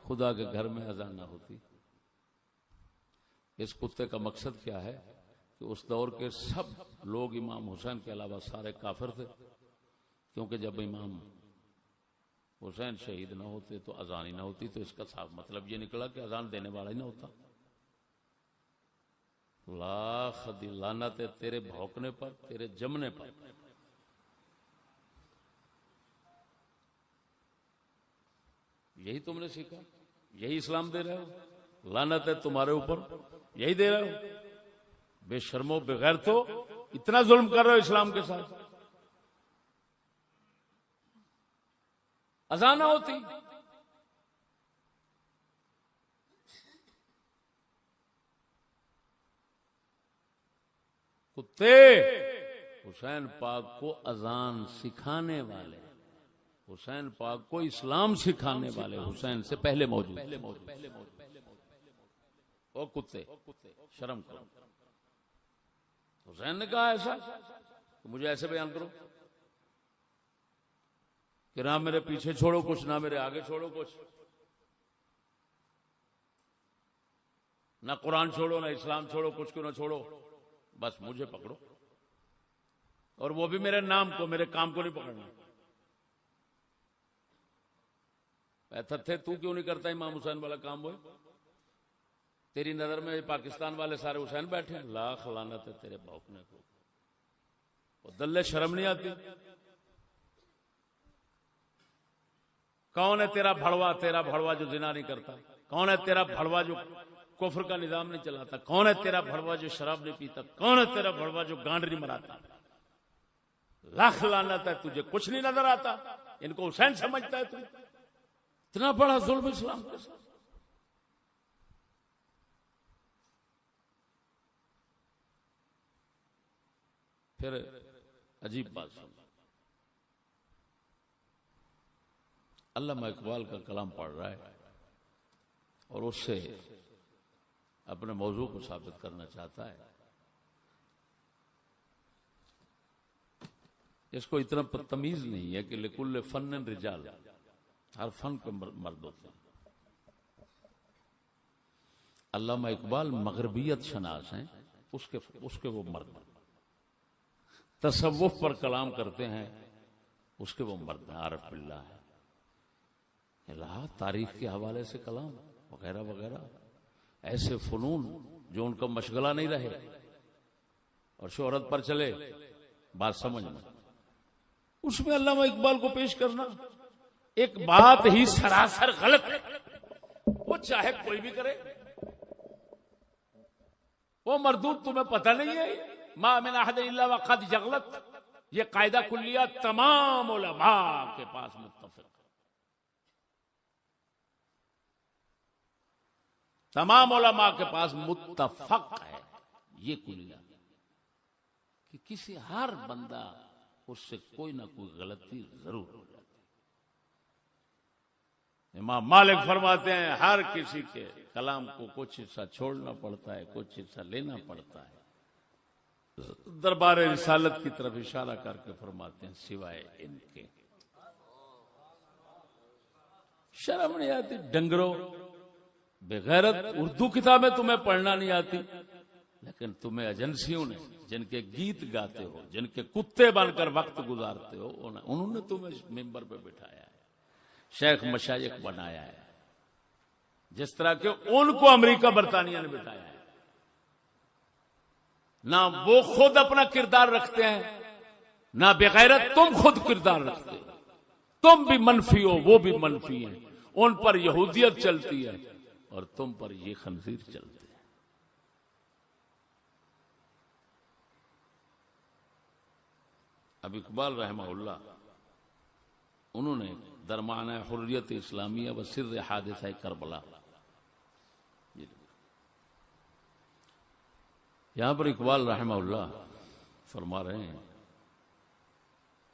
خدا کے گھر میں اذان نہ ہوتی. اس کتے کا مقصد کیا ہے کہ اس دور کے سب لوگ امام حسین کے علاوہ سارے کافر تھے، کیونکہ جب امام حسین شہید نہ ہوتے تو اذان ہی نہ ہوتی. تو اس کا صاف مطلب یہ نکلا کہ اذان دینے والا ہی نہ ہوتا. لاکھ لعنت ہے تیرے بھونکنے پر، تیرے جمنے پر. یہی تم نے سیکھا، یہی اسلام دے رہے ہو. لعنت ہے تمہارے اوپر، یہی دے رہے ہو. بے شرمو بغیر تو اتنا ظلم کر رہے ہو اسلام کے ساتھ. اذان نہ ہوتی. کتے حسین پاک کو اذان سکھانے والے، حسین پاک کو اسلام سکھانے والے حسین سے پہلے موجود. او کتے شرم کرو. حسین نے کہا ایسا تو مجھے ایسے بیان کرو کہ نہ میرے پیچھے چھوڑو کچھ، نہ میرے آگے چھوڑو کچھ، نہ قرآن چھوڑو نہ اسلام چھوڑو، کچھ کیوں نہ چھوڑو، بس مجھے پکڑو. اور وہ بھی میرے نام کو، میرے کام کو نہیں پکڑنا. ایسا تھے تو کیوں نہیں کرتا امام حسین والا کام؟ وہ تیری نظر میں پاکستان والے سارے حسین بیٹھے ہیں. لاکھ لعنت ہے تیرے بھونکنے کو. وہ دلے شرم نہیں آتی؟ کون ہے تیرا بھڑوا؟ تیرا بھڑوا جو زنا نہیں کرتا؟ کون ہے تیرا بھڑوا جو کفر کا نظام نہیں چلاتا؟ کون ہے تیرا بھڑوا جو شراب نہیں پیتا؟ کون ہے تیرا بھڑوا جو گانڈ نہیں مراتا؟ لاکھ لعنت ہے تجھے کچھ نہیں نظر آتا. ان کو حسین سمجھتا ہے تو. اتنا بڑا ظلم اسلام کے ساتھ. پھر عجیب بات سن، علامہ اقبال کا کلام پڑھ رہا ہے اور اس سے اپنے موضوع کو ثابت کرنا چاہتا ہے. اس کو اتنا تمیز نہیں ہے کہ لکل فن رجال، ہر فن کے مرد ہوتے ہیں. علامہ اقبال مغربیت شناس ہیں، اس کے وہ مرد. تصوف پر کلام کرتے ہیں، اس کے وہ مرد ہیں. عارف باللہ ہے. الہ تاریخ کے حوالے سے کلام وغیرہ وغیرہ، ایسے فنون جو ان کا مشغلہ نہیں رہے اور شہرت پر چلے. بات سمجھ میں، اس میں علامہ اقبال کو پیش کرنا ایک بات ہی سراسر غلط ہے. وہ چاہے کوئی بھی کرے، وہ مردود تمہیں پتہ نہیں ہے. ما من احد الا وقد جغلت، یہ قاعدہ کلیہ تمام علماء کے پاس متفق، تمام علماء کے پاس متفق ہے یہ کلیہ کہ کسی ہر بندہ اس سے کوئی نہ کوئی غلطی ضرور ہو جاتی. امام مالک فرماتے ہیں ہر کسی کے کلام کو کچھ حصہ چھوڑنا پڑتا ہے، کچھ حصہ لینا پڑتا ہے. دربار رسالت کی طرف اشارہ کر کے فرماتے ہیں سوائے ان کے. شرم نہیں آتی ڈنگرو بغیرت؟ اردو کتابیں تمہیں پڑھنا نہیں آتی، لیکن تمہیں ایجنسیوں نے جن کے گیت گاتے ہو، جن کے کتے بن کر وقت گزارتے ہو، انہوں نے تمہیں ممبر پہ بٹھایا ہے، شیخ مشائخ بنایا ہے، جس طرح کہ ان کو امریکہ برطانیہ نے بٹھایا ہے. نہ وہ خود اپنا کردار رکھتے ہیں، نہ بغیرت تم خود کردار رکھتے ہو. تم بھی منفی ہو، وہ بھی منفی ہیں. ان پر یہودیت چلتی ہے اور تم پر یہ خنزیر چلتے ہیں. اب اقبال رحمہ اللہ انہوں نے درمانہ حریت اسلامیہ و سر حادثہ کربلا، یہاں پر اقبال رحمہ اللہ فرما رہے ہیں،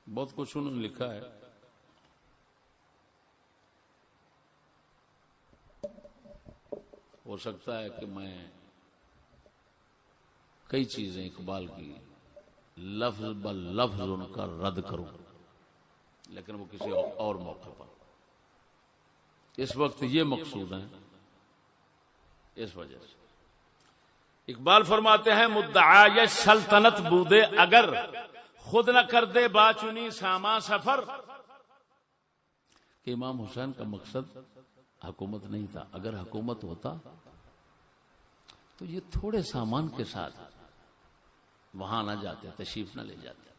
بہت کچھ انہوں نے لکھا ہے. ہو سکتا ہے کہ میں کئی چیزیں اقبال کی لفظ بلفظ ان کا رد کروں، لیکن وہ کسی اور موقع پر. اس وقت یہ مقصود ہیں. اس وجہ سے اقبال فرماتے ہیں مدعای سلطنت بودے اگر خود نہ کر دے باچنی ساما سفر. کہ امام حسین کا مقصد حکومت نہیں تھا. اگر حکومت ہوتا تو یہ تھوڑے سامان کے ساتھ وہاں نہ جاتے, تشریف نہ لے جاتے,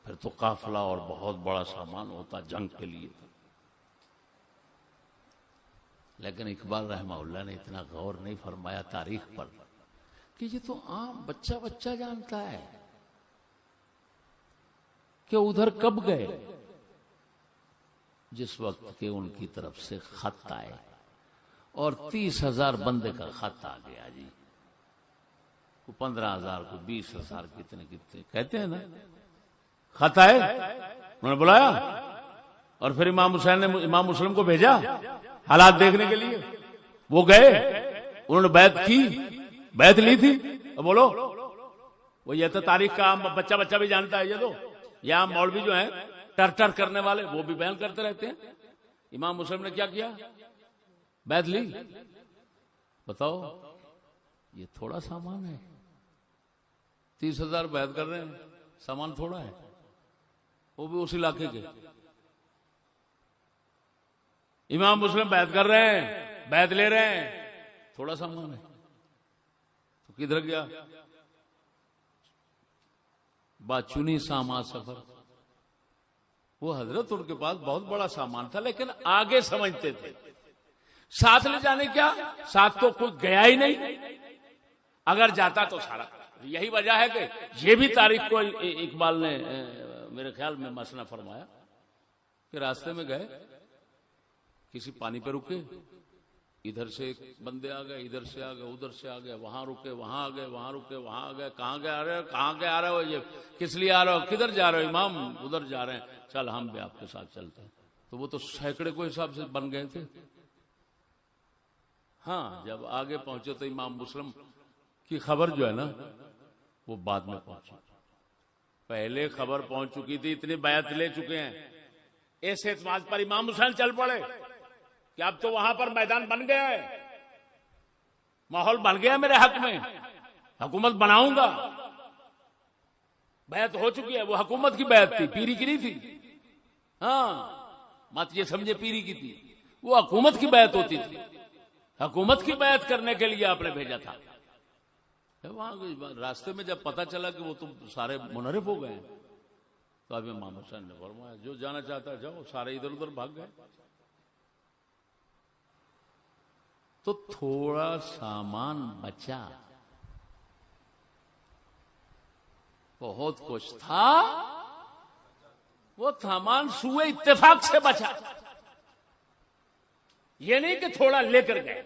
پھر تو قافلہ اور بہت بڑا سامان ہوتا جنگ کے لیے. لیکن اقبال رحمہ اللہ نے اتنا غور نہیں فرمایا تاریخ پر کہ یہ تو عام بچہ جانتا ہے کہ ادھر کب گئے. جس وقت کے ان کی طرف سے خط آئے اور 30,000 بندے کا خط آ گیا جی, کو 15,000 کو 20,000 کتنے کہتے ہیں نا خط آئے, انہوں نے بلایا اور پھر امام حسین نے امام مسلم کو بھیجا حالات دیکھنے کے لیے. وہ گئے, انہوں نے بیعت لی تھی. بولو, وہ یہ تو تاریخ کا بچہ بھی جانتا ہے. یہ تو یہاں مولوی جو ہیں ٹر کرنے والے وہ بھی بیان کرتے رہتے ہیں. امام مسلم نے کیا کیا, بیعت لی. بتاؤ, یہ تھوڑا سامان ہے. 30,000 بیعت کر رہے ہیں, سامان تھوڑا ہے, وہ بھی اس علاقے کے. امام مسلم بیعت کر رہے ہیں, بیعت لے رہے ہیں, تھوڑا سامان ہے. تو کدھر گیا باچنی ساما سفر. وہ حضرت ان کے پاس بہت بڑا سامان تھا لیکن آگے سمجھتے تھے. ساتھ لے جانے کیا, ساتھ تو کوئی گیا ہی نہیں. اگر جاتا تو سارا. یہی وجہ ہے کہ یہ بھی تاریخ کو اقبال نے میرے خیال میں مسئلہ فرمایا کہ راستے میں گئے, کسی پانی پہ رکے, ادھر سے بندے آ گئے, ادھر سے آ گئے, ادھر سے آ گئے, وہاں رکے, وہاں آ گئے, وہاں رکے, وہاں آ گئے. کہاں گئے آ رہے ہو, یہ کس لیے آ رہے ہو, کدھر جا رہے ہو. امام ادھر جا رہے ہیں, چل ہم بھی آپ کے ساتھ چلتے ہیں. تو وہ تو سینکڑے کو حساب سے بن گئے تھے. ہاں, جب آگے پہنچے تو امام مسلم کی خبر جو ہے نا وہ بعد میں پہنچی. پہلے خبر پہنچ چکی تھی, اتنی بیعت لے چکے ہیں. اس اعتماد پر امام حسین چل پڑے کہ اب تو وہاں پر میدان بن گیا ہے, ماحول بن گیا میرے حق میں, حکومت بناؤں گا. بیعت ہو چکی ہے, وہ حکومت کی بیعت تھی, پیری کی نہیں تھی. ہاں, مت یہ سمجھے پیری کی تھی, وہ حکومت کی بیعت ہوتی تھی. حکومت کی بیعت کرنے کے لیے آپ نے بھیجا تھا. وہاں راستے میں جب پتا چلا کہ وہ تو سارے منحرف ہو گئے تو اب امام حسین نے فرمایا جو جانا چاہتا ہے جاؤ. سارے ادھر ادھر بھاگ گئے. تو تھوڑا سامان بچا, بہت کچھ تھا, وہ سامان سوئے اتفاق سے بچا. یہ نہیں کہ تھوڑا لے کر گئے,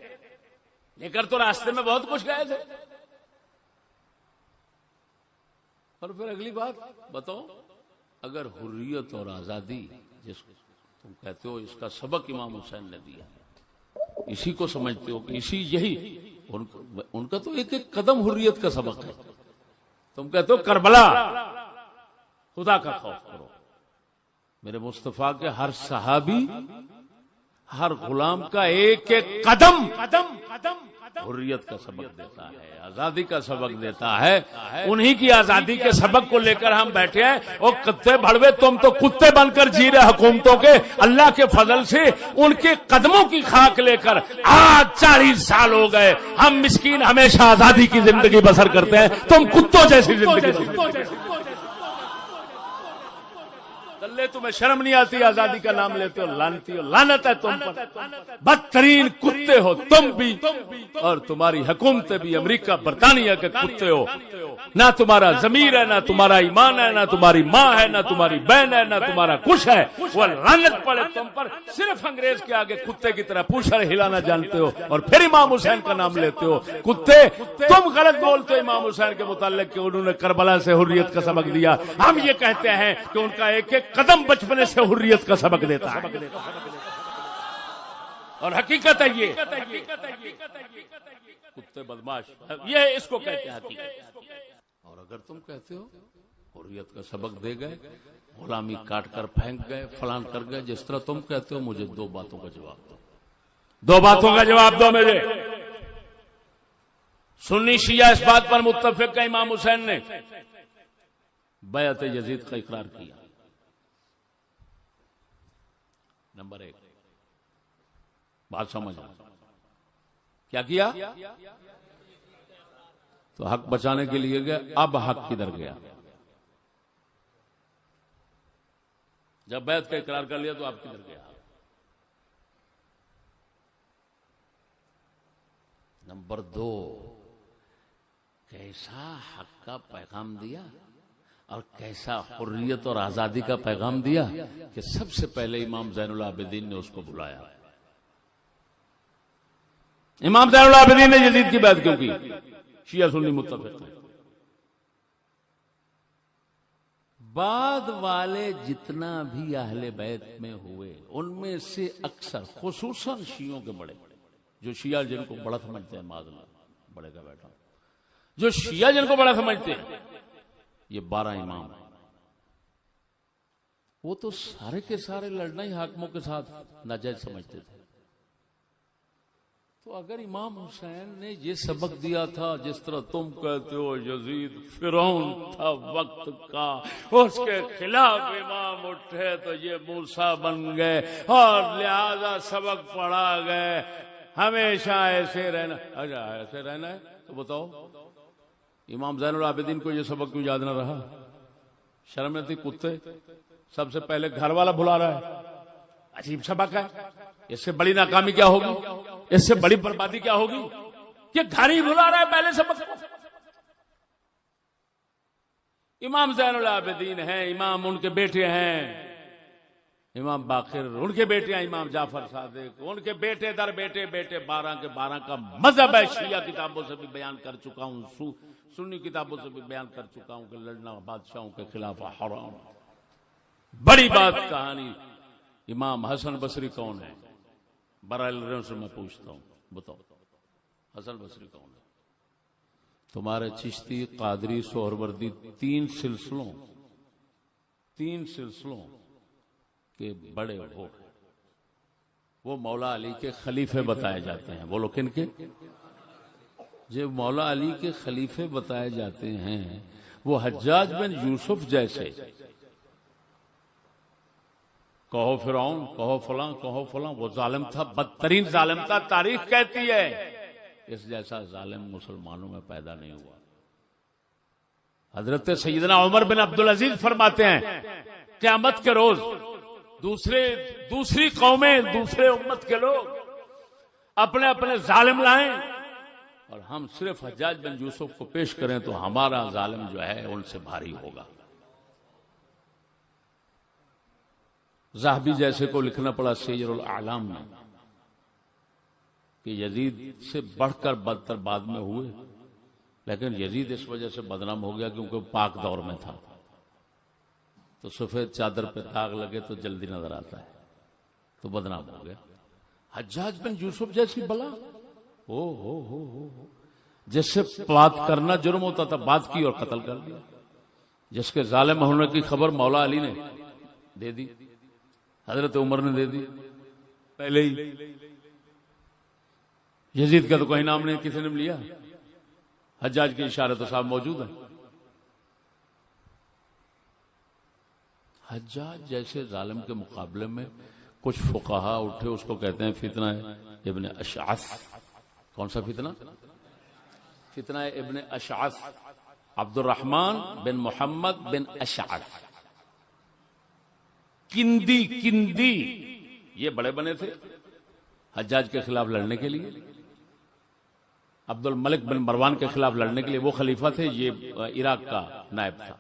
لے کر تو راستے میں بہت کچھ گئے تھے. اور پھر اگلی بات بتاؤ, اگر حریت اور آزادی جس کو تم کہتے ہو اس کا سبق امام حسین نے دیا, اسی کو سمجھتے ہو کہ یہی ان کا تو ایک ایک قدم حریت کا سبق ہے. تم کہتے ہو کربلا, خدا کا خوف کرو. میرے مصطفیٰ کے ہر صحابی, ہر غلام کا ایک ایک قدم حریت کا سبق دیتا ہے, آزادی کا سبق دیتا ہے. انہی کی آزادی کے سبق کو لے کر ہم بیٹھے ہیں. اور کتے بھڑوے, تم تو کتے بن کر جی رہے حکومتوں کے. اللہ کے فضل سے ان کے قدموں کی خاک لے کر آج 40 سال ہو گئے, ہم مسکین ہمیشہ آزادی کی زندگی بسر کرتے ہیں. تم کتوں جیسی زندگی بسر. اللہ تمہیں شرم نہیں آتی, آزادی کا نام لیتے ہو, لعنتی ہو, لعنت ہے تم پر. بدترین کتے ہو تم بھی, اور تمہاری حکومتیں بھی امریکہ برطانیہ کے کتے ہو. نہ تمہارا ضمیر ہے, نہ تمہارا ایمان ہے, نہ تمہاری ماں ہے, نہ تمہاری بہن ہے, نہ تمہارا کچھ ہے. وہ لعنت پڑے تم پر. صرف انگریز کے آگے کتے کی طرح پوچھڑ ہلانا جانتے ہو, اور پھر امام حسین کا نام لیتے ہو. کتے, تم غلط بولتے ہو امام حسین کے متعلق کہ انہوں نے کربلا سے حریت کا سبق دیا. ہم یہ کہتے ہیں کہ ان کا ایک ایک قدم بچپنے سے حریت کا سبق دیتا ہے. اور حقیقت ہے یہ کتے بدماش, یہ اس کو کہتے ہیں حقیقت. اور اگر تم کہتے ہو حریت کا سبق دے گئے, غلامی کاٹ کر پھینک گئے، فلان کر گئے، جس طرح تم کہتے ہو مجھے دو باتوں کا جواب دو، دو باتوں کا جواب دو مجھے۔ سنی شیعہ اس بات پر متفق ہے امام حسین نے بیعت یزید کا اقرار کیا، نمبر ایک بات سمجھ کیا کیا؟ تو حق بچانے کے لیے گئے، اب حق کدھر گیا؟ جب بیعت کا اقرار کر لیا تو اب کدھر گیا؟ نمبر دو، کیسا حق کا پیغام دیا اور کیسا حریت اور آزادی کا پیغام دیا کہ سب سے پہلے امام زین العابدین نے اس کو بلایا۔ امام زین العابدین نے یزید کی بیعت کیوں کی؟ شیعہ سنی متفق ہیں۔ بعد والے جتنا بھی اہل بیت میں ہوئے ان میں سے اکثر، خصوصاً شیعوں کے بڑے جو شیعہ جن کو بڑا سمجھتے ہیں، معاذ اللہ بڑے کا بیٹا، جو شیعہ جن کو بڑا سمجھتے ہیں، یہ 12 امام ہیں، وہ تو سارے کے سارے لڑنا ہی حاکموں کے ساتھ ناجائز سمجھتے تھے۔ تو اگر امام حسین نے یہ سبق دیا تھا جس طرح تم کہتے ہو یزید فرعون تھا وقت کا، اس کے خلاف امام اٹھے تو یہ موسیٰ بن گئے اور لہذا سبق پڑھا گئے، ہمیشہ ایسے رہنا، اچھا ایسے رہنا ہے تو بتاؤ امام زین العابدین کو یہ سبق کیوں یاد نہ رہا؟ شرم نہیں تھی کتے؟ سب سے پہلے گھر والا بلا رہا ہے، عجیب سبق ہے، اس سے بڑی ناکامی کیا ہوگی، اس سے بڑی بربادی کیا ہوگی کہ گھر ہی بلا رہا ہے پہلے سبق۔ امام زین العابدین ہیں، امام ان کے بیٹے ہیں، امام باقر ان کے بیٹے ہیں، امام جعفر صادق ان کے بیٹے در بیٹے، بیٹے 12 کے 12 کا مذہب ہے۔ شیعہ کتابوں سے بھی بیان کر چکا ہوں، سنی کتابوں سے بھی بیان کر چکا ہوں کہ لڑنا بادشاہوں کے خلاف حرام۔ بڑی بات کہانی، امام حسن بصری کون ہے؟ برائے لڑوں سے میں پوچھتا ہوں، بتاؤ حسن بصری کون ہے؟ تمہارے چشتی، قادری، سہروردی تین سلسلوں کے بڑے وہ مولا علی کے خلیفے بتائے جاتے ہیں۔ بولو کن کے؟ جو مولا علی کے خلیفے بتائے جاتے ہیں وہ حجاج بن یوسف جیسے، کہو فرعون، کہو فلاں، کہو فلاں، وہ ظالم تھا، بدترین ظالم تھا، تاریخ کہتی ہے۔ اس جیسا ظالم مسلمانوں میں پیدا نہیں ہوا۔ حضرت سیدنا عمر بن عبدالعزیز فرماتے ہیں قیامت کے روز دوسری قومیں، دوسرے امت کے لوگ اپنے اپنے ظالم لائیں اور ہم صرف حجاج بن یوسف کو پیش کریں تو ہمارا ظالم جو ہے ان سے بھاری ہوگا۔ ذہبی جیسے کو لکھنا پڑا سیر الاعلام میں کہ یزید سے بڑھ کر بدتر بعد میں ہوئے، لیکن یزید اس وجہ سے بدنام ہو گیا کیونکہ پاک دور میں تھا، تو سفید چادر پہ داغ لگے تو جلدی نظر آتا ہے، تو بدنام ہو گیا۔ حجاج بن یوسف جیسی بلا ہو جس سے بات کرنا جرم ہوتا تھا، بات کی اور قتل کر دیا، جس کے ظالم ہونے کی خبر مولا علی نے دے دی، حضرت عمر نے دے دی پہلے ہی۔ یزید کا تو کوئی نام نہیں کسی نے لیا، حجاج کے اشارے تو صاحب موجود ہیں۔ حجاج جیسے ظالم کے مقابلے میں کچھ فقہا اٹھے، اس کو کہتے ہیں فتنہ ابن اشعث۔ کون سا فتنہ؟ فتنہ ابن اشعث، عبد الرحمن بن محمد بن اشعث کندی یہ بڑے بنے تھے حجاج کے خلاف لڑنے کے لیے، عبد الملک بن مروان کے خلاف لڑنے کے لیے، وہ خلیفہ تھے، یہ عراق کا نائب تھا۔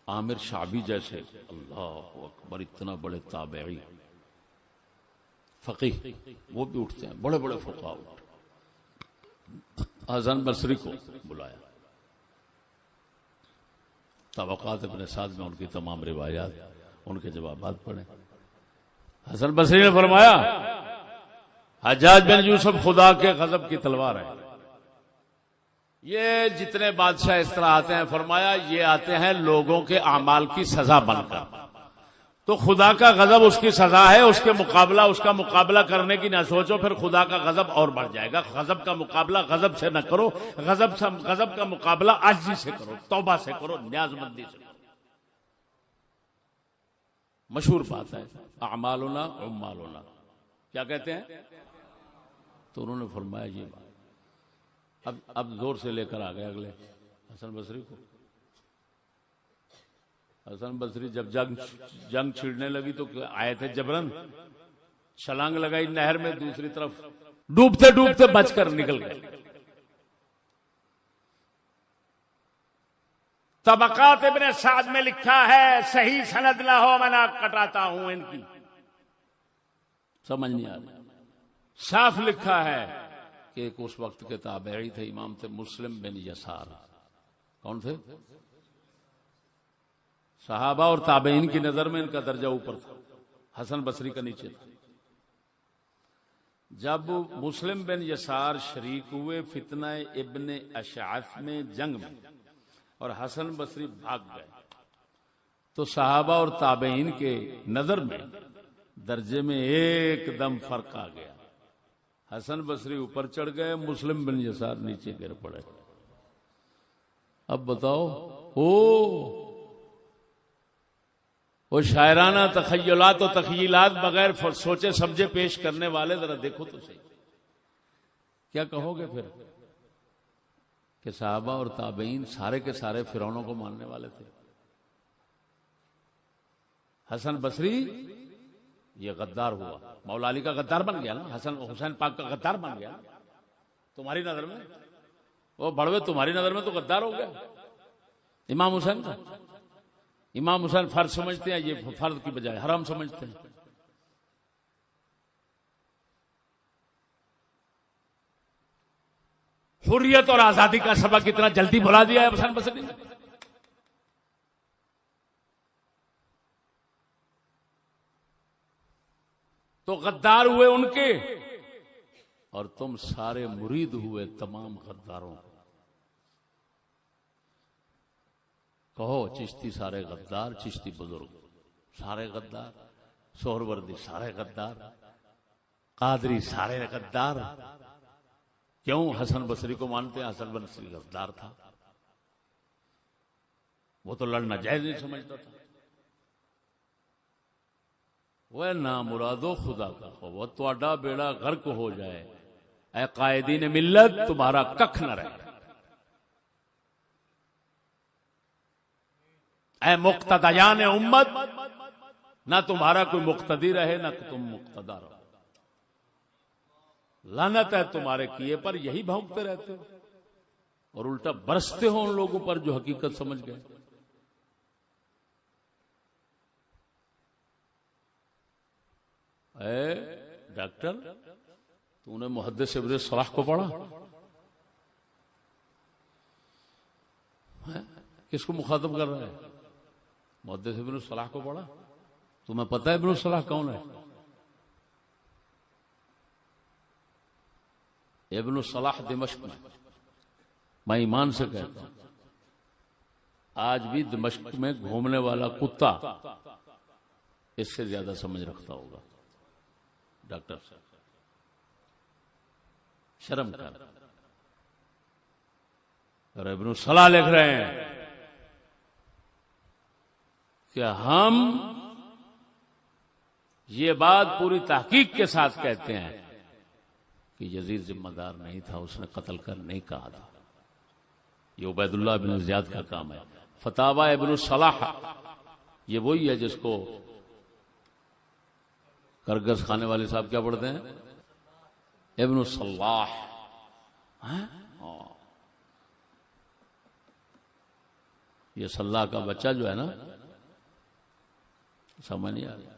عامر شعبی جیسے، اللہ اکبر، اتنا بڑے تابعی فقیہ، وہ بھی اٹھتے ہیں، بڑے بڑے فقہاء اٹھتے۔ حسن بصری کو بلایا، طبقات ابن سعد میں ان کی تمام روایات، ان کے جوابات پڑھیں۔ حسن بصری نے فرمایا حجاج بن یوسف خدا کے غضب کی تلوار ہے، یہ جتنے بادشاہ اس طرح آتے ہیں فرمایا یہ آتے ہیں لوگوں کے اعمال کی سزا بن کر. تو خدا کا غضب اس کی سزا ہے, اس کا مقابلہ کرنے کی نہ سوچو, پھر خدا کا غضب اور بڑھ جائے گا. غضب کا مقابلہ غضب سے نہ کرو, غضب کا مقابلہ عاجزی سے کرو, توبہ سے کرو, نیاز مندی سے کرو. مشہور بات ہے اعمالنا عمالنا, کیا کہتے ہیں؟ تو انہوں نے فرمایا یہ بات. اب زور سے لے کر آ گئے اگلے حسن بصری کو. حسن بصری جب جنگ چھڑنے لگی تو آئے تھے جبرن, چھلانگ لگائی نہر میں, دوسری طرف ڈوبتے ڈوبتے بچ کر نکل گئے. طبقات ابن سعد میں لکھا ہے, صحیح سند نہ ہو میں نہ کٹاتا ہوں ان کی, سمجھ نہیں آ رہا. صاف لکھا ہے کہ ایک اس وقت کے تابعی تھے, امام تھے مسلم بن یسار. کون تھے؟ صحابہ اور تابعین کی نظر میں ان کا درجہ اوپر تھا, حسن بصری کا نیچے تھا. جب مسلم بن یسار شریک ہوئے فتنہ ابن اشعث میں جنگ میں اور حسن بصری بھاگ گئے, تو صحابہ اور تابعین کے نظر میں درجے میں ایک دم فرق آ گیا. حسن بصری اوپر چڑھ گئے, مسلم بن یسار نیچے گر پڑے. اب بتاؤ وہ شاعرانہ تخیلات و تخیلات بغیر سوچے سمجھے پیش کرنے والے, ذرا دیکھو تو صحیح. کیا کہو گے پھر کہ صحابہ اور تابعین سارے کے سارے فرعونوں کو ماننے والے تھے؟ حسن بصری یہ غدار ہوا, مولا علی کا غدار بن گیا نا, حسین پاک کا غدار بن گیا تمہاری نظر میں. وہ بڑوے تمہاری نظر میں تو غدار ہو گیا. امام حسین کا, امام حسین فرض سمجھتے ہیں, یہ فرض کی بجائے حرام سمجھتے ہیں. حریت اور آزادی کا سبق اتنا جلدی بھلا دیا ہے حسن بصری نے. تو غدار ہوئے ان کے, اور تم سارے مرید ہوئے تمام غداروں. کہو چشتی سارے غدار, چشتی بزرگ سارے غدار, سہروردی سارے غدار, قادری سارے غدار. کیوں؟ حسن بصری کو مانتے ہیں. حسن بصری غدار تھا, وہ تو لڑنا جائز نہیں سمجھتا تھا. وہ نامرادو خدا کا وہ تواڈا بیڑا غرق ہو جائے, اے قائدین ملت تمہارا ککھ نہ رہے. اے مقتدیان امت, نہ تمہارا کوئی مقتدی رہے نہ تم مقتدا رہو. لعنت ہے تمہارے کیے پر, یہی بھونکتے رہتے ہو اور الٹا برستے ہو ان لوگوں پر جو حقیقت سمجھ گئے. اے ڈاکٹر, تو نے محدث ابن صلاح کو پڑھا؟ کس کو مخاطب کر رہا ہے؟ محدث ابن صلاح کو پڑھا؟ تمہیں پتہ ہے ابن صلاح کون ہے؟ ابن صلاح دمشق میں ایمان سے کہتا ہوں, آج بھی دمشق میں گھومنے والا کتا اس سے زیادہ سمجھ رکھتا ہوگا. ڈاکٹر شرم کر. اور ابن صلاح لکھ رہے ہیں کہ ہم یہ بات پوری تحقیق کے ساتھ کہتے ہیں کہ یزید ذمہ دار نہیں تھا, اس نے قتل کر نہیں کہا تھا. یہ عبید اللہ بن زیاد کا کام ہے. فتاوی ابن صلاح یہ وہی ہے جس کو کرگس کھانے والے صاحب کیا پڑھتے ہیں؟ ابن صلاح. یہ صلاح کا بچہ جو ہے نا, سمجھ نہیں آ رہا.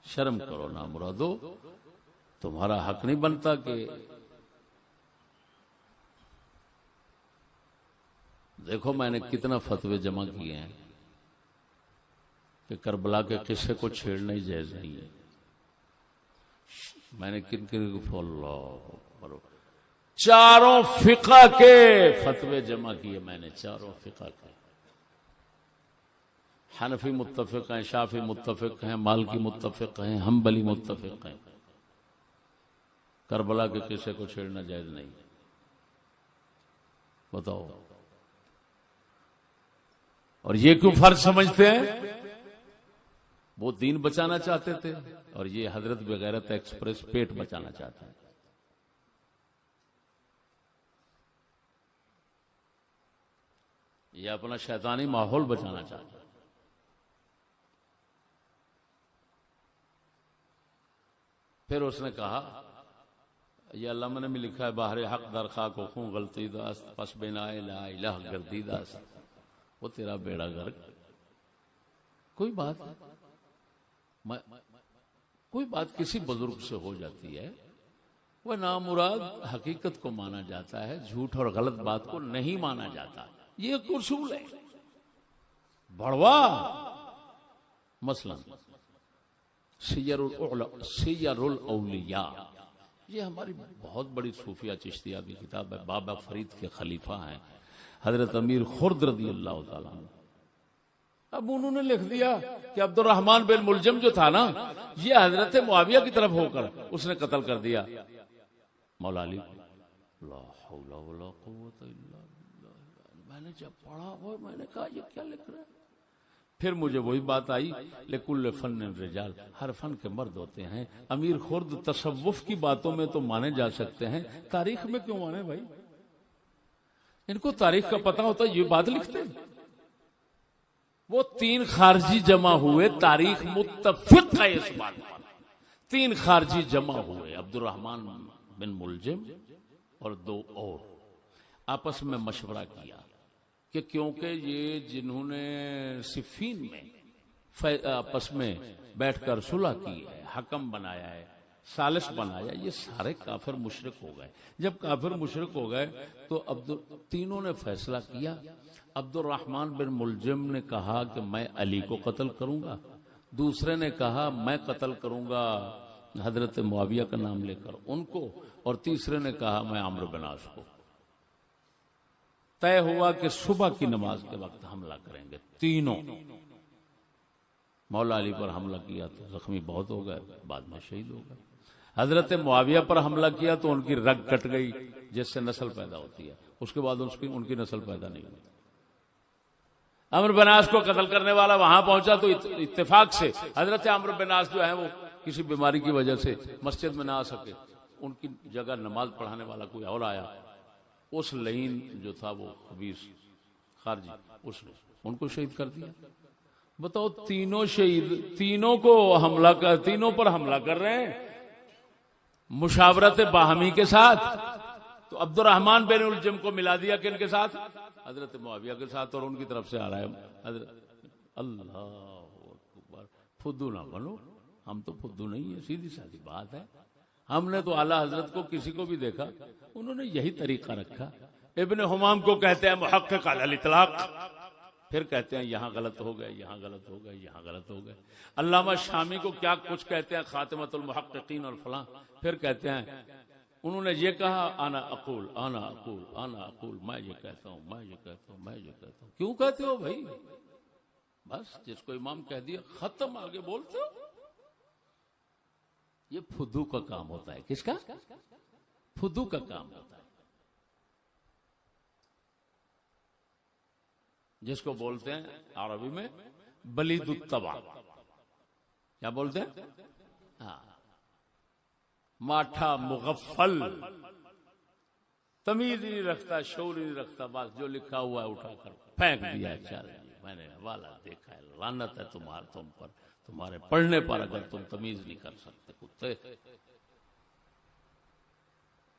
شرم کرو نا مرادو, تمہارا حق نہیں بنتا کہ دیکھو میں نے کتنا فتوے جمع کیے ہیں کہ کربلا کے قصے کو چھیڑنا ہی جائز نہیں ہے. میں نے کن کن کو پڑھو. چاروں فقہ کے فتوے جمع کیے میں نے, چاروں فقہ کے. حنفی متفق ہیں, شافعی متفق ہیں, مالکی متفق ہیں, حنبلی متفق ہیں. کربلا کے قصے کو چھیڑنا جائز نہیں. بتاؤ, اور یہ کیوں فرض سمجھتے ہیں؟ وہ دین بچانا چاہتے تھے, اور یہ حضرت بغیرت ایکسپریس پیٹ بچانا چاہتا ہے. یہ اپنا شیطانی ماحول بچانا چاہتا ہے. پھر اس نے کہا یہ علامہ نے بھی لکھا ہے, باہر حق در خاک و خون غلطی داست, پس بنا لا الہ گردی داست. وہ تیرا بیڑا گرک. کوئی بات کسی بزرگ سے ہو جاتی ہے, وہ نامراد حقیقت کو مانا جاتا ہے, جھوٹ اور غلط بات کو نہیں مانا جاتا. یہ ایک اصول ہے. بڑوا مثلا سیر الاولیاء, یہ ہماری بہت بڑی صوفیہ چشتیہ کی کتاب ہے. بابا فرید کے خلیفہ ہیں حضرت امیر خرد رضی اللہ تعالیٰ عنہ. اب انہوں نے لکھ دیا کہ عبد الرحمن بن ملجم جو تھا نا, یہ حضرت معاویہ کی طرف ہو کر اس نے قتل کر دیا مولا علی. لا حول ولا قوت الا باللہ. میں نے جب پڑھا وہ میں نے کہا یہ کیا لکھ رہا ہے. پھر مجھے وہی بات آئی, لکل فن رجال, ہر فن کے مرد ہوتے ہیں. امیر خرد تصوف کی باتوں میں تو مانے جا سکتے ہیں, تاریخ میں کیوں مانے بھائی؟ ان کو تاریخ کا پتہ ہوتا یہ بات لکھتے ہیں. وہ 3 خارجی جمع ہوئے, تاریخ متفق ہے اس بات پر. 3 خارجی جمع ہوئے, عبد الرحمن بن ملجم اور 2 اور, آپس میں مشورہ کیا کہ کیونکہ یہ جنہوں نے صفین میں آپس میں بیٹھ کر صلح کی ہے, حکم بنایا ہے, ثالث بنایا, یہ سارے کافر مشرک ہو گئے. جب کافر مشرک ہو گئے تو تینوں نے فیصلہ کیا. عبد الرحمن بن ملجم نے کہا کہ میں علی کو قتل کروں گا, دوسرے نے کہا میں قتل کروں گا حضرت معاویہ کا نام لے کر ان کو, اور تیسرے نے کہا میں عمرو بن عاص کو. طے ہوا کہ صبح کی نماز کے وقت حملہ کریں گے. تینوں مولا علی پر حملہ کیا تو زخمی بہت ہو گئے, بعد میں شہید ہو گئے. حضرت معاویہ پر حملہ کیا تو ان کی رگ کٹ گئی جس سے نسل پیدا ہوتی ہے, اس کے بعد ان کی نسل پیدا نہیں ہوئی. عمرو بن عاص کو قتل کرنے والا وہاں پہنچا تو اتفاق سے حضرت عمرو بن عاص جو ہیں وہ کسی بیماری کی وجہ سے مسجد میں نہ آ سکے, ان کی جگہ نماز پڑھانے والا کوئی اور آیا. اس لعین جو تھا وہ خبیث خارجی, اس نے ان کو شہید کر دیا. بتاؤ, تینوں شہید, تینوں کو حملہ کر, تینوں پر حملہ کر رہے ہیں مشاورت باہمی کے ساتھ. تو عبد الرحمن بن ملجم کو ملا دیا کن کے ساتھ؟ حضرت معاویہ کے ساتھ, اور ان کی طرف سے آ رہا ہے حضرت. اللہ اکبر. فدو نہ بنو, ہم تو فدو نہیں ہے, سیدھی سادی بات ہے. ہم نے تو اعلیٰ حضرت کو کسی کو بھی دیکھا انہوں نے یہی طریقہ رکھا. ابن حمام کو کہتے ہیں محقق علی الاطلاق, پھر کہتے ہیں یہاں غلط ہو گئے, یہاں غلط ہو گئے, یہاں غلط ہو گئے. علامہ شامی کو کیا کچھ کہتے ہیں خاتمۃ المحققین اور فلاں, پھر کہتے ہیں انہوں نے یہ کہا انا اقول انا اقول انا اقول, میں یہ کہتا ہوں میں یہ کہتا ہوں میں یہ کہتا ہوں. کیوں کہتے ہو بھائی؟ بس جس کو امام کہہ دیا ختم, آگے بولتے ہو. یہ فدو کا کام ہوتا ہے. کس کا؟ فدو کا کام ہوتا ہے, جس کو بولتے ہیں عربی میں بلید الطبع. کیا بولتے ہیں؟ ہاں, ماٹھا مغفل, تمیز ہی نہیں رکھتا, شعور ہی نہیں رکھتا, بس جو لکھا ہوا ہے اٹھا کر پھینک دیا. چل میں نے حوالہ دیکھا ہے, لعنت ہے تم پر, تمہارے پڑھنے پر اگر تم تمیز نہیں کر سکتے. کتے,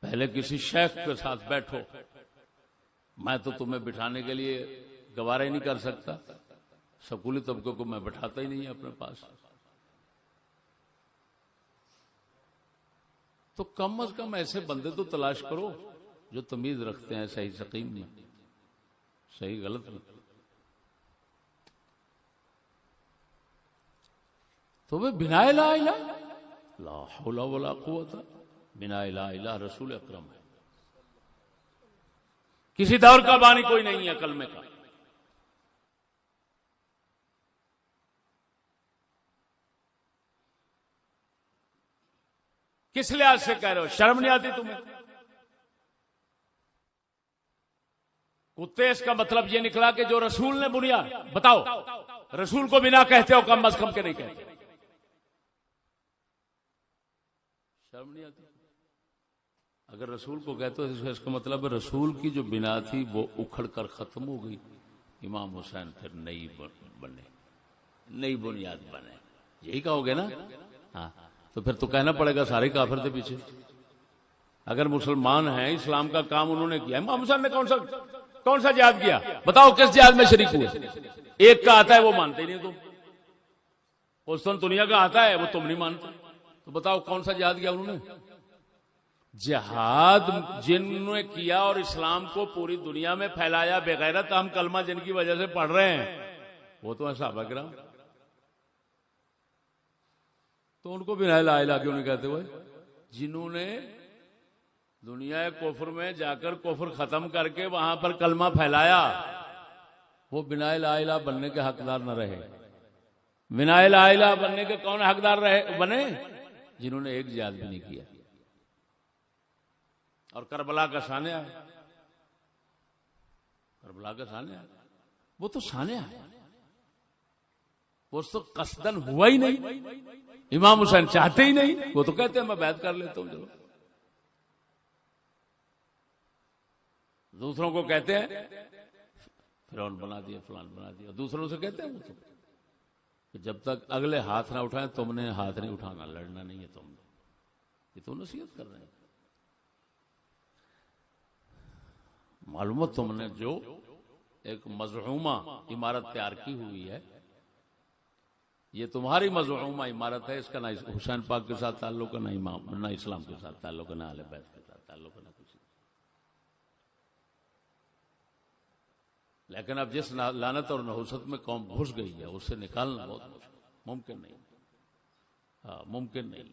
پہلے کسی شیخ کے ساتھ بیٹھو, میں تو تمہیں بٹھانے کے لیے گوارا ہی نہیں کر سکتا, سکولی طبقے کو میں بٹھاتا ہی نہیں اپنے پاس. تو کم از کم ایسے بندے تو تلاش کرو جو تمیز رکھتے ہیں صحیح سقیم میں, صحیح غلط میں. تو وہ بنا لا الہ لا حول ولا قوت بنا الہ الہ رسول اکرم ہے. کسی دور کا بانی کوئی نہیں ہے کلمے کا. کس لحاظ سے کہہ رہے ہو؟ شرم نہیں آتی تمہیں؟ کتے، اس کا مطلب یہ نکلا کہ جو رسول نے بنیا. بتاؤ رسول کو بنا کہتے ہو کم از کم کے نہیں کہتے؟ شرم نہیں آتی؟ اگر رسول کو کہتے ہو اس کا مطلب رسول کی جو بنا تھی وہ اکھڑ کر ختم ہو گئی. امام حسین پھر نئی بنے، نئی بنیاد بنے، یہی کہو گے نا؟ ہاں، تو پھر تو کہنا پڑے گا سارے کافر تھے پیچھے. اگر مسلمان ہیں، اسلام کا کام انہوں نے کیا. امام حسین نے کون سا جہاد کیا؟ بتاؤ کس جہاد میں شریک ہوئے؟ ایک کا آتا ہے وہ مانتے ہی نہیں تم. پوستن دنیا کا آتا ہے وہ تم نہیں مانتے. تو بتاؤ کون سا جہاد کیا انہوں نے؟ جہاد جنہوں نے کیا اور اسلام کو پوری دنیا میں پھیلایا بغیرت ہم کلمہ جن کی وجہ سے پڑھ رہے ہیں وہ تو صحابہ کرام. تو ان کو بھی لا الہ کیوں نہیں کہتے ہوئے؟ جنہوں نے دنیا کفر میں جا کر کفر ختم کر کے وہاں پر کلمہ پھیلایا، وہ بنا لا الہ بننے کے حقدار نہ رہے. بنا لا الہ بننے کے کون حقدار بنے؟ جنہوں نے ایک جہاد بھی نہیں کیا. اور کربلا کا سانحہ ہے، کربلا کا سانحہ ہے، وہ تو سانحہ ہے، وہ تو قصدن ہوا ہی نہیں. امام حسین چاہتے ہی نہیں، وہ تو کہتے ہیں میں بیعت کر لیتا ہوں. چلو دوسروں کو کہتے ہیں فرعون بنا دیا، فلان بنا دیا. دوسروں سے کہتے ہیں وہ تو کہ جب تک اگلے ہاتھ نہ اٹھائیں تم نے ہاتھ نہیں اٹھانا، لڑنا نہیں ہے تم نے. یہ تو نصیحت کر رہے ہیں. معلوم ہے تم نے جو ایک مزعومہ عمارت تیار کی ہوئی ہے، یہ تمہاری مزعومہ عمارت ہے. اس کا نہ حسین پاک کے ساتھ تعلق ہے، نہ امام، نہ اسلام کے ساتھ تعلق ہے، نہ اہل بیت کے ساتھ تعلق ہے، نہ کسی. لیکن اب جس لعنت اور نحوست میں قوم گھس گئی ہے اس سے نکالنا بہت ممکن نہیں. ہاں ممکن نہیں.